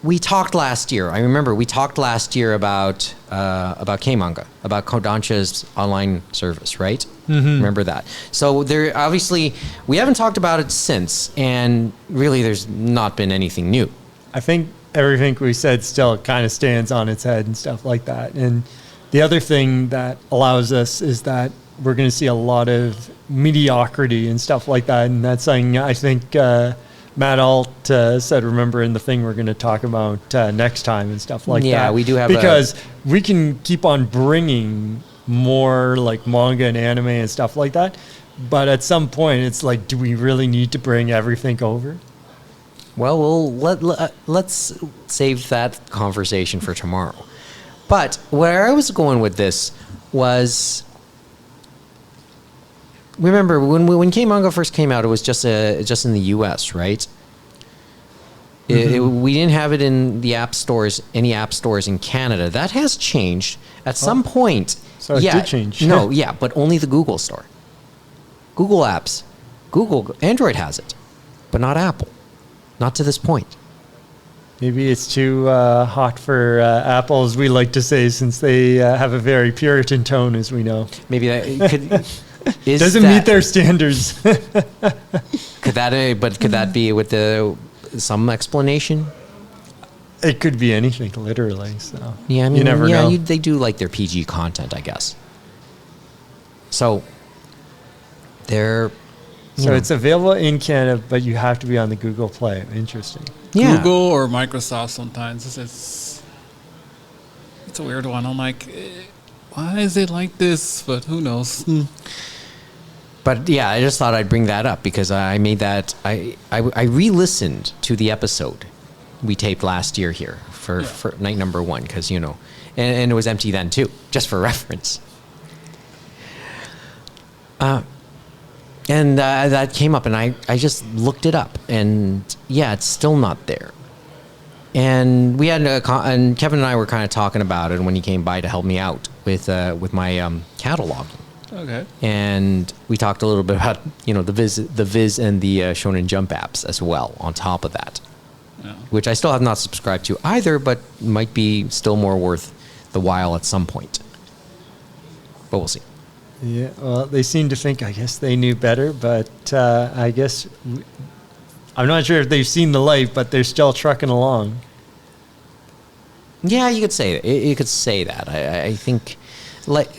we talked last year. I remember we talked last year about K-manga, about Kodansha's online service, right? Mm-hmm. Remember that? So there, obviously, we haven't talked about it since, and really, there's not been anything new. I think everything we said still kind of stands on its head and stuff like that. And the other thing that allows us is that we're going to see a lot of mediocrity and stuff like that. And that's something I think Matt Alt said, remember, in the thing we're going to talk about next time and stuff like that. Yeah, we do have because we can keep on bringing more like manga and anime and stuff like that. But at some point, it's like, do we really need to bring everything over? Well, let's save that conversation for tomorrow. But where I was going with this was, remember when K-manga first came out, it was just in the U.S., right? Mm-hmm. We didn't have it in the app stores, any app stores in Canada. That has changed at some point. So it did change. No, yeah, but only the Google store. Google apps, Android has it, but not Apple. Not to this point. Maybe it's too hot for Apple, as we like to say, since they have a very Puritan tone, as we know. Maybe that could doesn't meet their standards. Could that be with some explanation? It could be anything, literally. So yeah, I mean, you never know. They do like their PG content, I guess. So they're. So it's available in Canada, but you have to be on the Google Play. Interesting. Yeah. Google or Microsoft sometimes. It's a weird one. I'm like, why is it like this? But who knows? But yeah, I just thought I'd bring that up because I made that. I re-listened to the episode we taped last year here for night number 1 because, and it was empty then too, just for reference. And that came up, and I just looked it up, and yeah, it's still not there. And we had and Kevin and I were kind of talking about it when he came by to help me out with my catalog. Okay. And we talked a little bit about the Viz and the Shonen Jump apps as well on top of that, which I still have not subscribed to either, but might be still more worth the while at some point. But we'll see. Yeah, well, they seem to think, I guess, they knew better, but I guess I'm not sure if they've seen the light, but they're still trucking along. Yeah, you could say that. You could say that. I think, like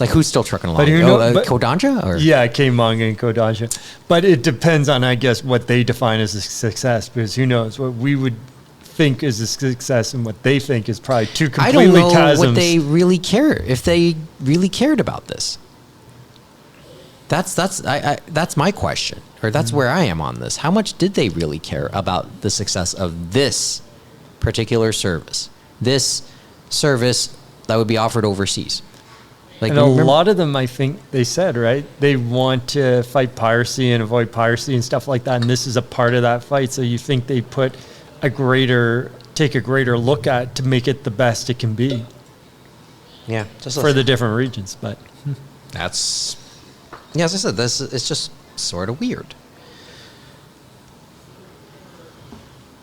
who's still trucking along? But Kodansha? Or? Yeah, K-manga and Kodansha. But it depends on, I guess, what they define as a success, because who knows what we would think is a success and what they think is probably two completely chasms. I don't know chasms. what they really care, if they really cared about this. That's my question, or that's where I am on this. How much did they really care about the success of this particular service? This service that would be offered overseas. And a lot of them, I think they said, right, they want to fight piracy and avoid piracy and stuff like that, and this is a part of that fight. So you think they put take a greater look at to make it the best it can be. Yeah, just for the different regions, but that's, yeah, as I said, this it's just sort of weird.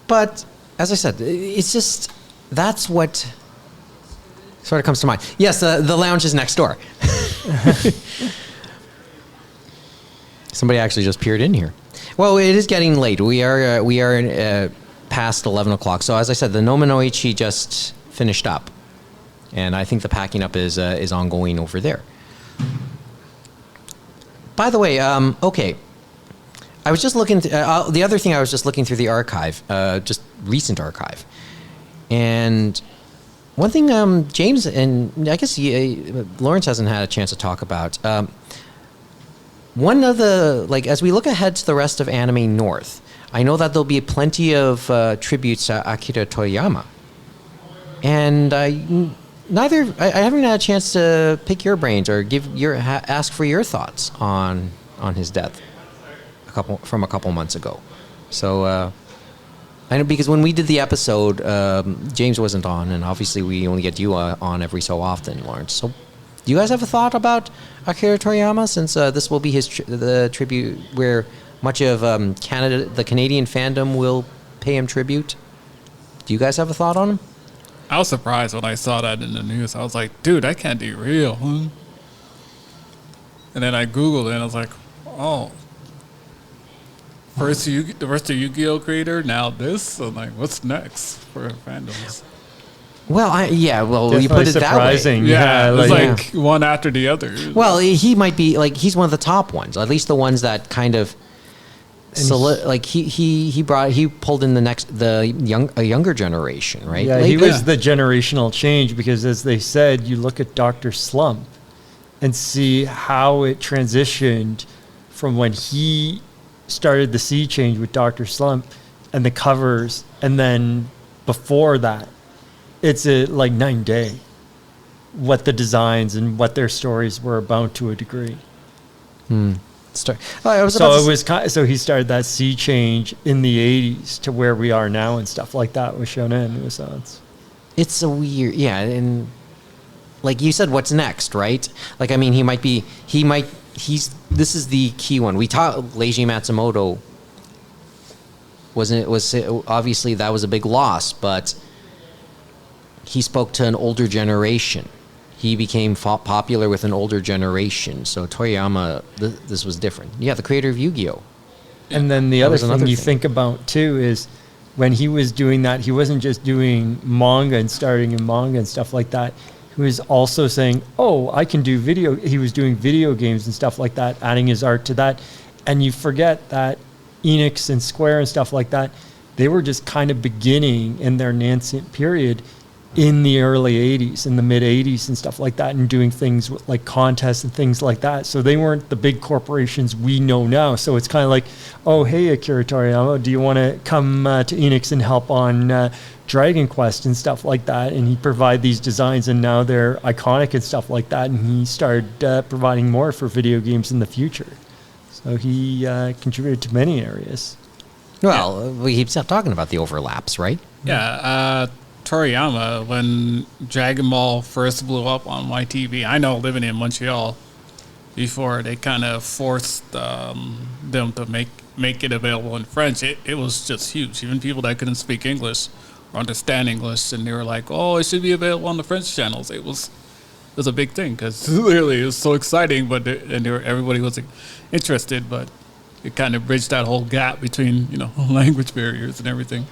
But as I said, it's just that's what sort of comes to mind. Yes, the lounge is next door. Somebody actually just peered in here. Well, it is getting late. We are past 11 o'clock. So as I said, the Nominoichi just finished up, and I think the packing up is ongoing over there. By the way, okay. I was just looking. The other thing, I was just looking through the archive, just recent archive, and one thing James and I guess Lawrence hasn't had a chance to talk about. One of the, like, as we look ahead to the rest of Anime North, I know that there'll be plenty of tributes to Akira Toriyama, and I haven't had a chance to pick your brains or ask for your thoughts on his death from a couple months ago. So I know, because when we did the episode, James wasn't on, and obviously we only get you on every so often, Lawrence. So do you guys have a thought about Akira Toriyama, since this will be the tribute where much of Canada, the Canadian fandom, will pay him tribute? Do you guys have a thought on him? I was surprised when I saw that in the news. I was like, dude, that can't be real, huh? And then I Googled it, and I was like, oh. First the Yu-Gi-Oh creator, now this? I'm like, what's next for fandoms? Well, Definitely you put it surprising. Yeah, it's like yeah. one after the other. Well, he might be, like, he's one of the top ones, at least the ones that kind of, like, he pulled in a younger generation, right? Yeah, like, he was the generational change, because as they said, you look at Dr. Slump and see how it transitioned from when he started the sea change with Dr. Slump and the covers, and then before that, it's like night and day what the designs and what their stories were about to a degree. So he started that sea change in the 80s to where we are now and stuff like that with Shonen Renaissance. It's a weird, and like you said, what's next, right? Like, I mean, this is the key one. We taught Leiji Matsumoto, obviously that was a big loss, but he spoke to an older generation. He became popular with an older generation. So Toriyama, this was different. Yeah, the creator of Yu-Gi-Oh! And then the other thing you think about too is when he was doing that, he wasn't just doing manga and starting in manga and stuff like that. He was also saying, oh, I can do video. He was doing video games and stuff like that, adding his art to that. And you forget that Enix and Square and stuff like that, they were just kind of beginning in their nascent period in the early 80s, in the mid 80s and stuff like that, and doing things like contests and things like that. So they weren't the big corporations we know now. So it's kind of like, oh, hey, Akira Toriyama, do you want to come to Enix and help on Dragon Quest and stuff like that? And he provide these designs, and now they're iconic and stuff like that. And he started providing more for video games in the future. So he contributed to many areas. Well, we keep talking about the overlaps, right? Yeah, Toriyama, when Dragon Ball first blew up on my TV, I know living in Montreal before, they kind of forced them to make it available in French. It was just huge. Even people that couldn't speak English or understand English, and they were like, oh, it should be available on the French channels. It was a big thing, because literally it was so exciting, but everybody was interested, but it kind of bridged that whole gap between, language barriers and everything.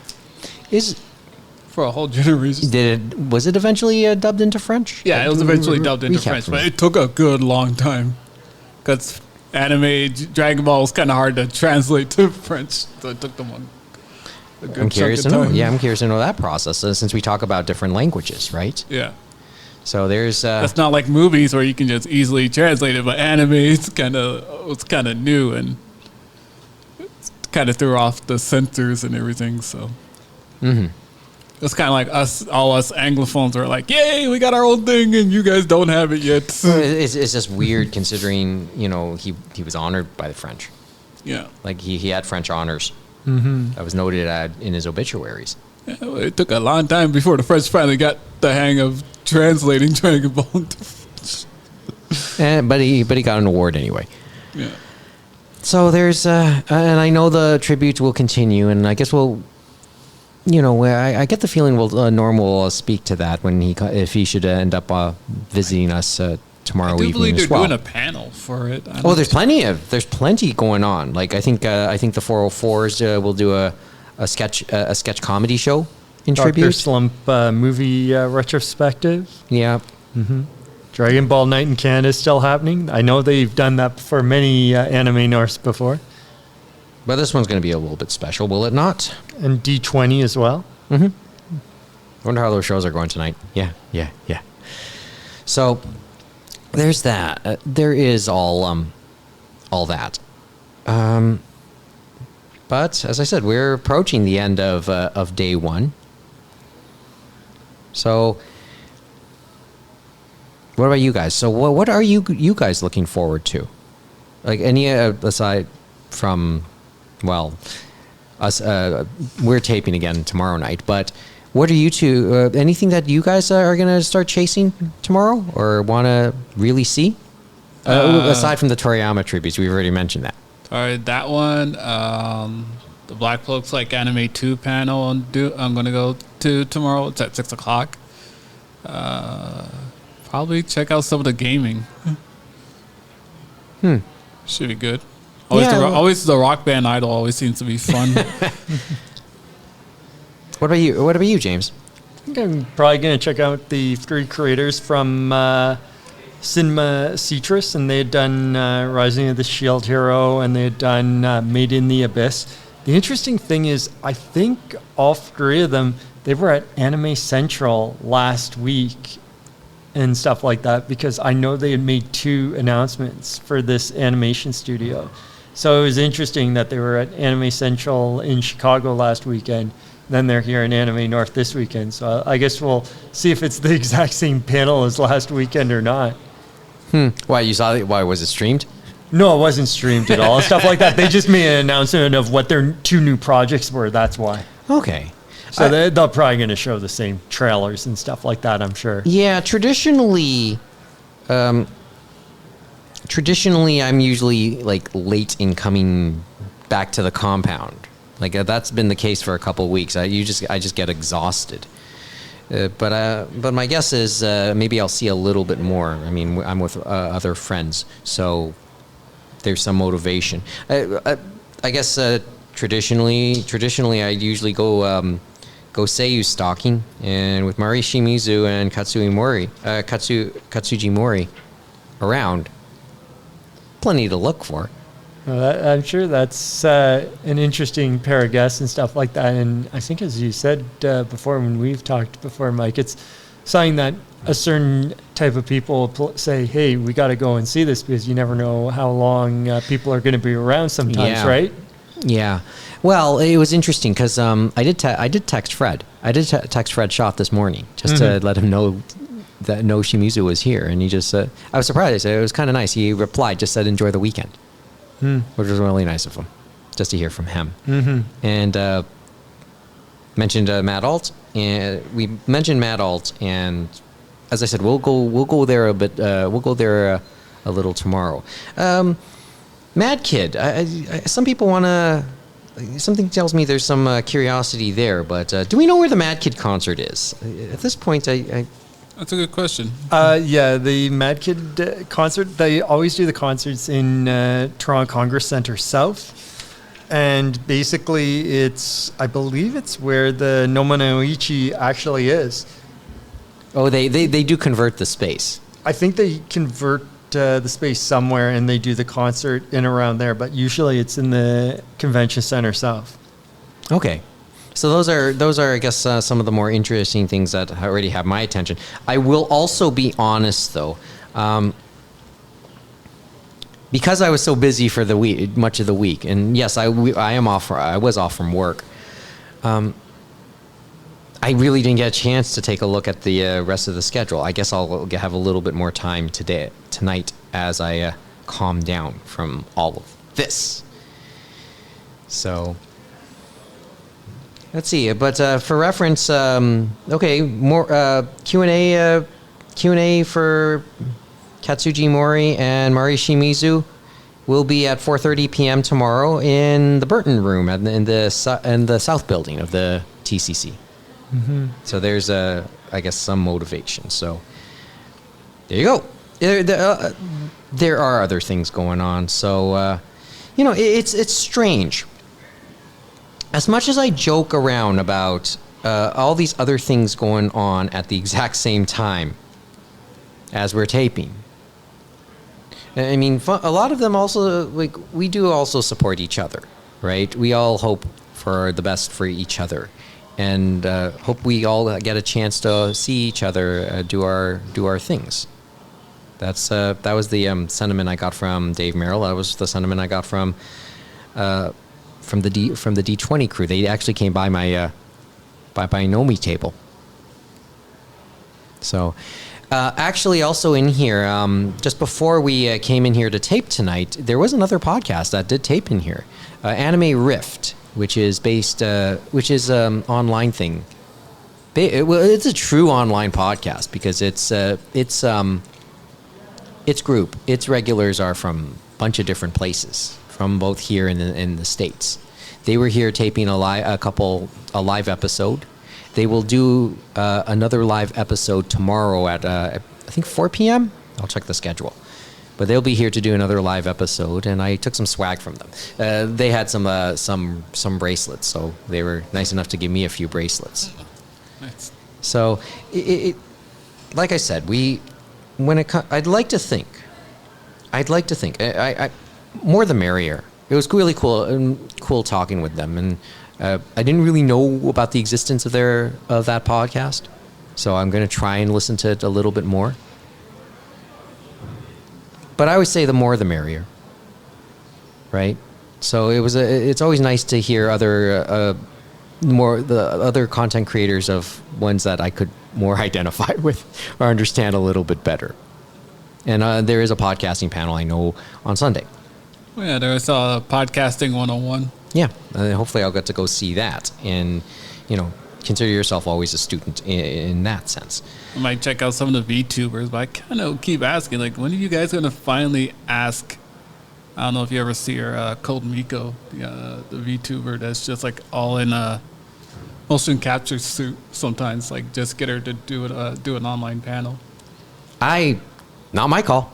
For a whole generation. Was it eventually dubbed into French? Yeah, it was eventually dubbed into French, but it took a good long time, because anime Dragon Ball was kind of hard to translate to French, so it took them a good I'm curious to chunk of know. time. Yeah, I'm curious to know that process, since we talk about different languages, right? Yeah. So there's. It's not like movies where you can just easily translate it, but anime was kind of new, and kind of threw off the censors and everything. So. Mm-hmm. It's kind of like all us Anglophones are like, yay, we got our own thing, and you guys don't have it yet. It's just weird, considering, he was honored by the French. Yeah. Like, he had French honors. Mm-hmm. That was noted in his obituaries. Yeah, well, it took a long time before the French finally got the hang of translating Dragon Ball into French. But he got an award anyway. Yeah. So there's, and I know the tributes will continue, and I guess I get the feeling Norm will speak to that if he should end up visiting us tomorrow I do evening believe as they're well. doing a panel for it. There's plenty going on. Like I think the 404s will do a sketch comedy show in Dr. tribute. Slump movie retrospective. Yeah. Dragon Ball Night in Canada is still happening. I know they've done that for many anime Norths before. But this one's going to be a little bit special, will it not? And D20 as well. I wonder how those shows are going tonight. Yeah. So there's that. There is all that. But as I said, we're approaching the end of day one. So what about you guys? So what are you guys looking forward to? Like any aside from, well, us, we're taping again tomorrow night. But what are you two? Anything that you guys are going to start chasing tomorrow or want to really see? Aside from the Toriyama tributes, we've already mentioned that. All right, that one. The Black Cloaks Like Anime 2 panel I'm going to go to tomorrow. It's at 6 o'clock. Probably check out some of the gaming. Should be good. Always the Rock Band Idol always seems to be fun. What about you? What about you, James? I think I'm probably going to check out the 3 creators from Cinema Citrus, and they had done Rising of the Shield Hero, and they had done Made in the Abyss. The interesting thing is, I think all 3 of them, they were at Anime Central last week and stuff like that, because I know they had made 2 announcements for this animation studio. So it was interesting that they were at Anime Central in Chicago last weekend. Then they're here in Anime North this weekend. So I guess we'll see if it's the exact same panel as last weekend or not. Why you saw it? Why was it streamed? No, it wasn't streamed at all. Stuff like that. They just made an announcement of what their 2 new projects were. That's why. Okay. So they're probably going to show the same trailers and stuff like that, I'm sure. Yeah, traditionally, I'm usually like late in coming back to the compound. Like that's been the case for a couple of weeks. I just get exhausted. But my guess is maybe I'll see a little bit more. I mean, I'm with other friends, so there's some motivation. I guess traditionally I usually go Seiyu stalking, and with Mari Shimizu and Katsuji Mori around, plenty to look for. I'm sure that's an interesting pair of guests and stuff like that. And I think, as you said before, when we've talked before, Mike, it's something that a certain type of people say, hey, we got to go and see this, because you never know how long people are going to be around sometimes, right? Yeah. Well, it was interesting because I did text Fred. I did text Fred Schaff this morning just to let him know that Shimizu was here. And he just, I was surprised. It was kind of nice. He replied, just said, enjoy the weekend. Which was really nice of him, just to hear from him. And mentioned Matt Alt, and we mentioned Matt Alt, and as I said, we'll go there a bit. We'll go there a little tomorrow. Mad Kid. Some people want to. Something tells me there's some curiosity there, but do we know where the Mad Kid concert is? At this point, That's a good question. Yeah, the Mad Kid concert, they always do the concerts in Toronto Congress Centre South. And basically I believe it's where the Nominoichi actually is. Oh, they do convert the space. I think they convert the space somewhere and they do the concert in around there, but usually it's in the Convention Centre South. Okay. So those are I guess some of the more interesting things that already have my attention. I will also be honest though, because I was so busy for the week, much of the week, and yes, I was off from work. I really didn't get a chance to take a look at the rest of the schedule. I guess I'll have a little bit more time tonight as I calm down from all of this. So. Let's see, but for reference, okay, more Q&A for Katsuji Mori and Mari Shimizu will be at 4:30 p.m. tomorrow in the Burton Room in the South Building of the TCC. So there's I guess some motivation. So there you go. There are other things going on. So it's strange. As much as I joke around about all these other things going on at the exact same time as we're taping, I mean, a lot of them also, like, we do also support each other, right? We all hope for the best for each other, and hope we all get a chance to see each other do our things. That was the sentiment I got from Dave Merrill. That was the sentiment I got from the D20 crew. They actually came by my Nomi table. So. Actually, also in here, just before we came in here to tape tonight, there was another podcast that did tape in here, Anime Rift, which is online thing. It's a true online podcast because its group, its regulars are from a bunch of different places, from both here and in the States. They were here taping a live episode. They will do another live episode tomorrow at I think 4 p.m. I'll check the schedule, but they'll be here to do another live episode. And I took some swag from them. They had some bracelets, so they were nice enough to give me a few bracelets. Nice. So, like I said, I'd like to think, I more the merrier. It was really cool talking with them, and I didn't really know about the existence of that podcast, so I'm going to try and listen to it a little bit more. But I always say the more the merrier, right? So it's always nice to hear the other content creators of ones that I could more identify with or understand a little bit better. And there is a podcasting panel I know on Sunday. Well, yeah, there was Podcasting 101. Yeah, hopefully I'll get to go see that, and consider yourself always a student in that sense. I might check out some of the VTubers, but I kind of keep asking, like, when are you guys going to finally ask? I don't know if you ever see her, Cold Miko, the VTuber that's just like all in a motion capture suit. Sometimes, like, just get her to do an online panel. Not my call.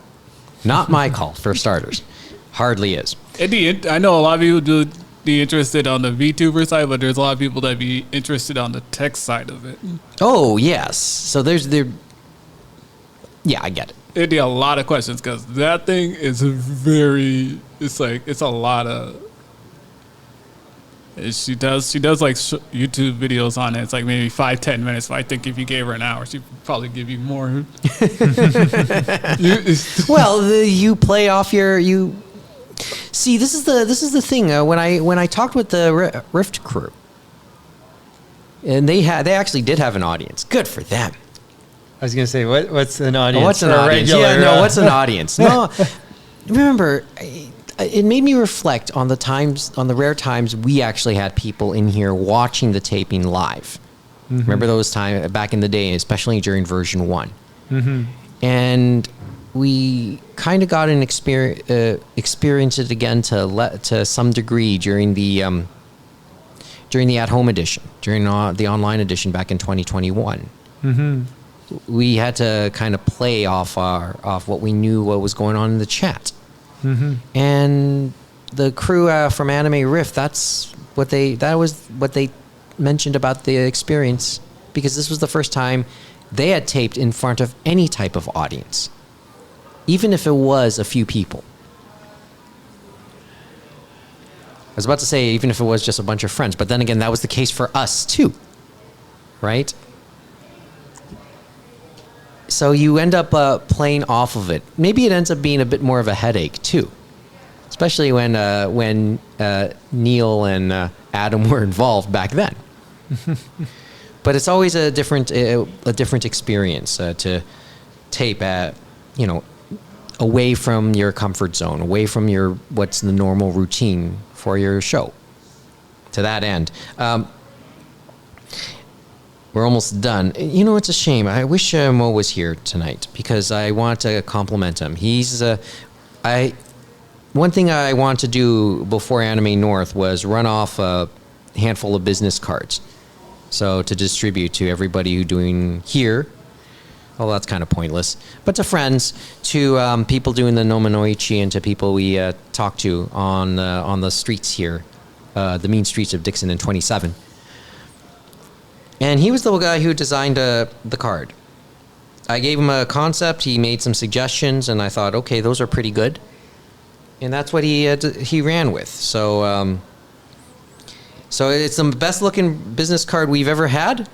Not my call, for starters. Hardly is. I know a lot of people do be interested on the VTuber side, but there's a lot of people that be interested on the tech side of it. Oh, yes. So yeah, I get it. It'd be a lot of questions because that thing is it's a lot of. She does like YouTube videos on it. It's like maybe 5-10 minutes. But I think if you gave her an hour, she'd probably give you more. Well, you play off you. See, this is the thing. When I talked with the Rift crew, and they actually did have an audience. Good for them. I was gonna say, what's an audience? What's an audience? What's an audience? No, remember, it made me reflect on the rare times we actually had people in here watching the taping live. Mm-hmm. Remember those times back in the day, especially during version 1. Mm-hmm. And we kind of got an experience it again to some degree during the at-home edition, during the online edition back in 2021. Mm-hmm. We had to kind of play off what we knew what was going on in the chat. Mm-hmm. And the crew from Anime Rift, that was what they mentioned about the experience, because this was the first time they had taped in front of any type of audience, even if it was a few people. I was about to say, even if it was just a bunch of friends, but then again, that was the case for us too, right? So you end up playing off of it. Maybe it ends up being a bit more of a headache too, especially when Neil and Adam were involved back then. But it's always a different experience to tape at, away from your comfort zone, away from what's the normal routine for your show. To that end. We're almost done. It's a shame. I wish Mo was here tonight because I want to compliment him. One thing I want to do before Anime North was run off a handful of business cards So to distribute to everybody who doing here, well, that's kind of pointless. But to friends, to people doing the Nominoichi, and to people we talk to on the streets here, the mean streets of Dixon and 27. And he was the guy who designed the card. I gave him a concept. He made some suggestions, and I thought, okay, those are pretty good. And that's what he ran with. So so it's the best looking business card we've ever had.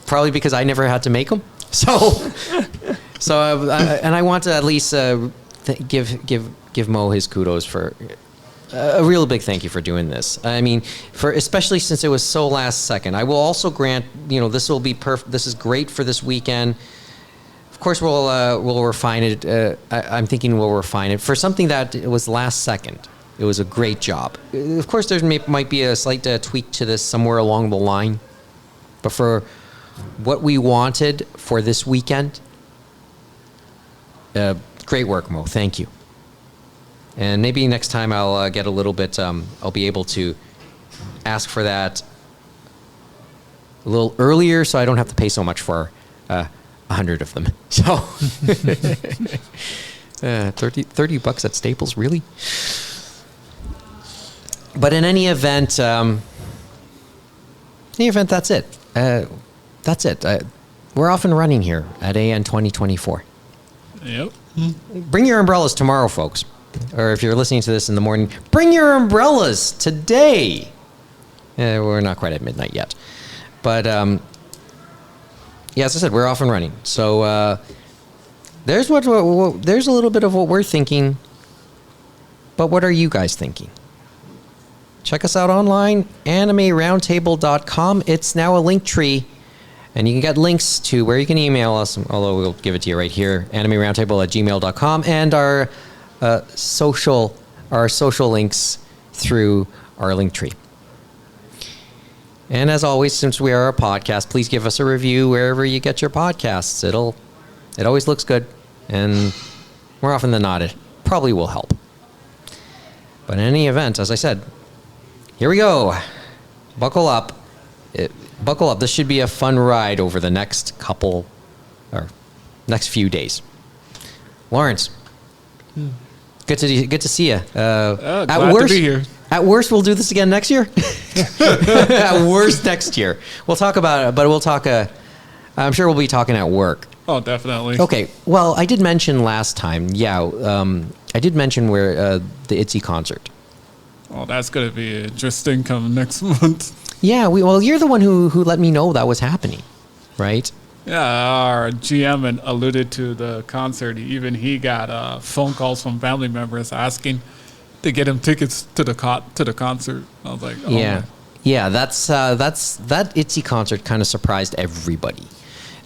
Probably because I never had to make them. And I want to at least give Mo his kudos for a real big thank you for doing this. I mean, especially since it was so last second. I will also grant, this will be perfect. This is great for this weekend. Of course, we'll refine it. I'm thinking we'll refine it for something that was last second. It was a great job. Of course, there might be a slight tweak to this somewhere along the line, but for what we wanted for this weekend, great work, Mo. Thank you. And maybe next time I'll get a little bit. I'll be able to ask for that a little earlier, so I don't have to pay so much for 100 of them. So $30 at Staples, really? But in any event, that's it. That's it. We're off and running here at AN 2024. Yep. Bring your umbrellas tomorrow, folks. Or if you're listening to this in the morning, bring your umbrellas today. We're not quite at midnight yet. But, as I said, we're off and running. So there's a little bit of what we're thinking. But what are you guys thinking? Check us out online, animeroundtable.com. It's now a link tree, and you can get links to where you can email us, although we'll give it to you right here, animeroundtable@gmail.com, and our social links through our link tree. And as always, since we are a podcast, please give us a review wherever you get your podcasts. It always looks good, and more often than not, it probably will help. But in any event, as I said, here we go. Buckle up. This should be a fun ride over the next few days. Lawrence, good to see you. Glad to be here. At worst, we'll do this again next year. At worst, next year. We'll talk about it, but we'll talk. I'm sure we'll be talking at work. Oh, definitely. Okay. Well, I did mention last time. Yeah, I did mention where the ITZY concert. Oh, that's going to be interesting coming next month. Yeah, you're the one who let me know that was happening, right? Yeah, our GM alluded to the concert. Even he got phone calls from family members asking to get him tickets to the concert. I was like, oh. Yeah, that ITZY concert kind of surprised everybody.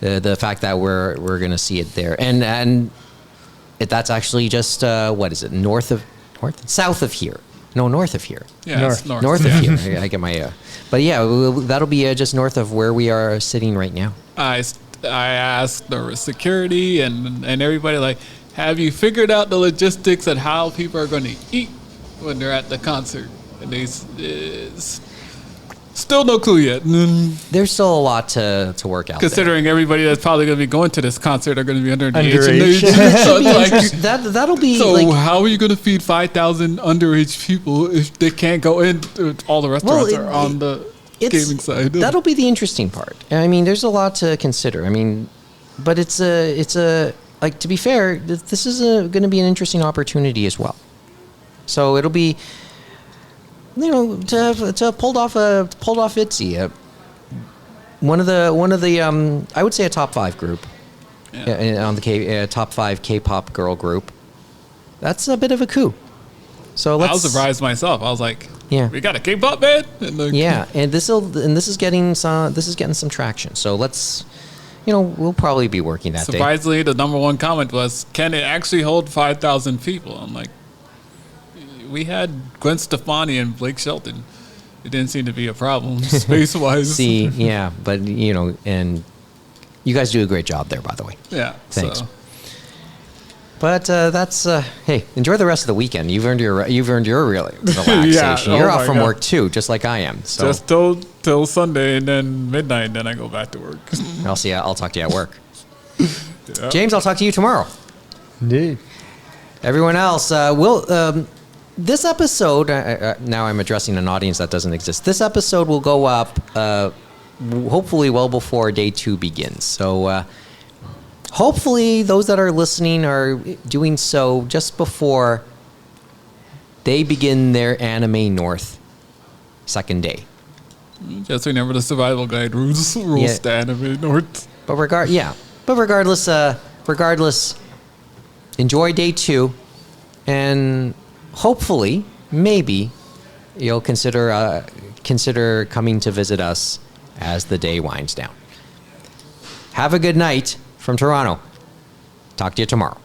The fact that we're going to see it there, and that's actually just what is it? South of here. No, north of here. Yeah, north. North of here. I get my... but yeah, that'll be just north of where we are sitting right now. I asked the security and everybody, like, have you figured out the logistics and how people are going to eat when they're at the concert? And still no clue yet. There's still a lot to work out. Considering everybody that's probably going to be going to this concert are going to be under the age. So that'll be. So how are you going to feed 5,000 underage people if they can't go in? All the restaurants are on the gaming side. That'll be the interesting part. I mean, there's a lot to consider. I mean, but it's a to be fair, this is going to be an interesting opportunity as well. So it'll be. To have pulled off ITZY, one of the I would say a top 5 group, on the top 5 K-pop girl group. That's a bit of a coup. So I was surprised myself. I was like, yeah, we got a K-pop band. And this is getting some traction. So let's, we'll probably be working that day. Surprisingly, the number one comment was, can it actually hold 5,000 people? I'm like, we had Gwen Stefani and Blake Shelton. It didn't seem to be a problem space-wise. See, yeah, but, and you guys do a great job there, by the way. Yeah. Thanks. But that's hey, enjoy the rest of the weekend. You've earned your really relaxation. You're oh off my from God. work too, just like I am. So Just till Sunday and then midnight, and then I go back to work. I'll see. I'll talk to you at work. Yeah. James, I'll talk to you tomorrow. Indeed. Everyone else, this episode. Now I'm addressing an audience that doesn't exist. This episode will go up hopefully well before day 2 begins. So. Hopefully, those that are listening are doing so just before they begin their Anime North second day. Just remember the survival guide rules Yeah. to Anime North. But regardless, enjoy day 2, and hopefully, maybe you'll consider coming to visit us as the day winds down. Have a good night. From Toronto. Talk to you tomorrow.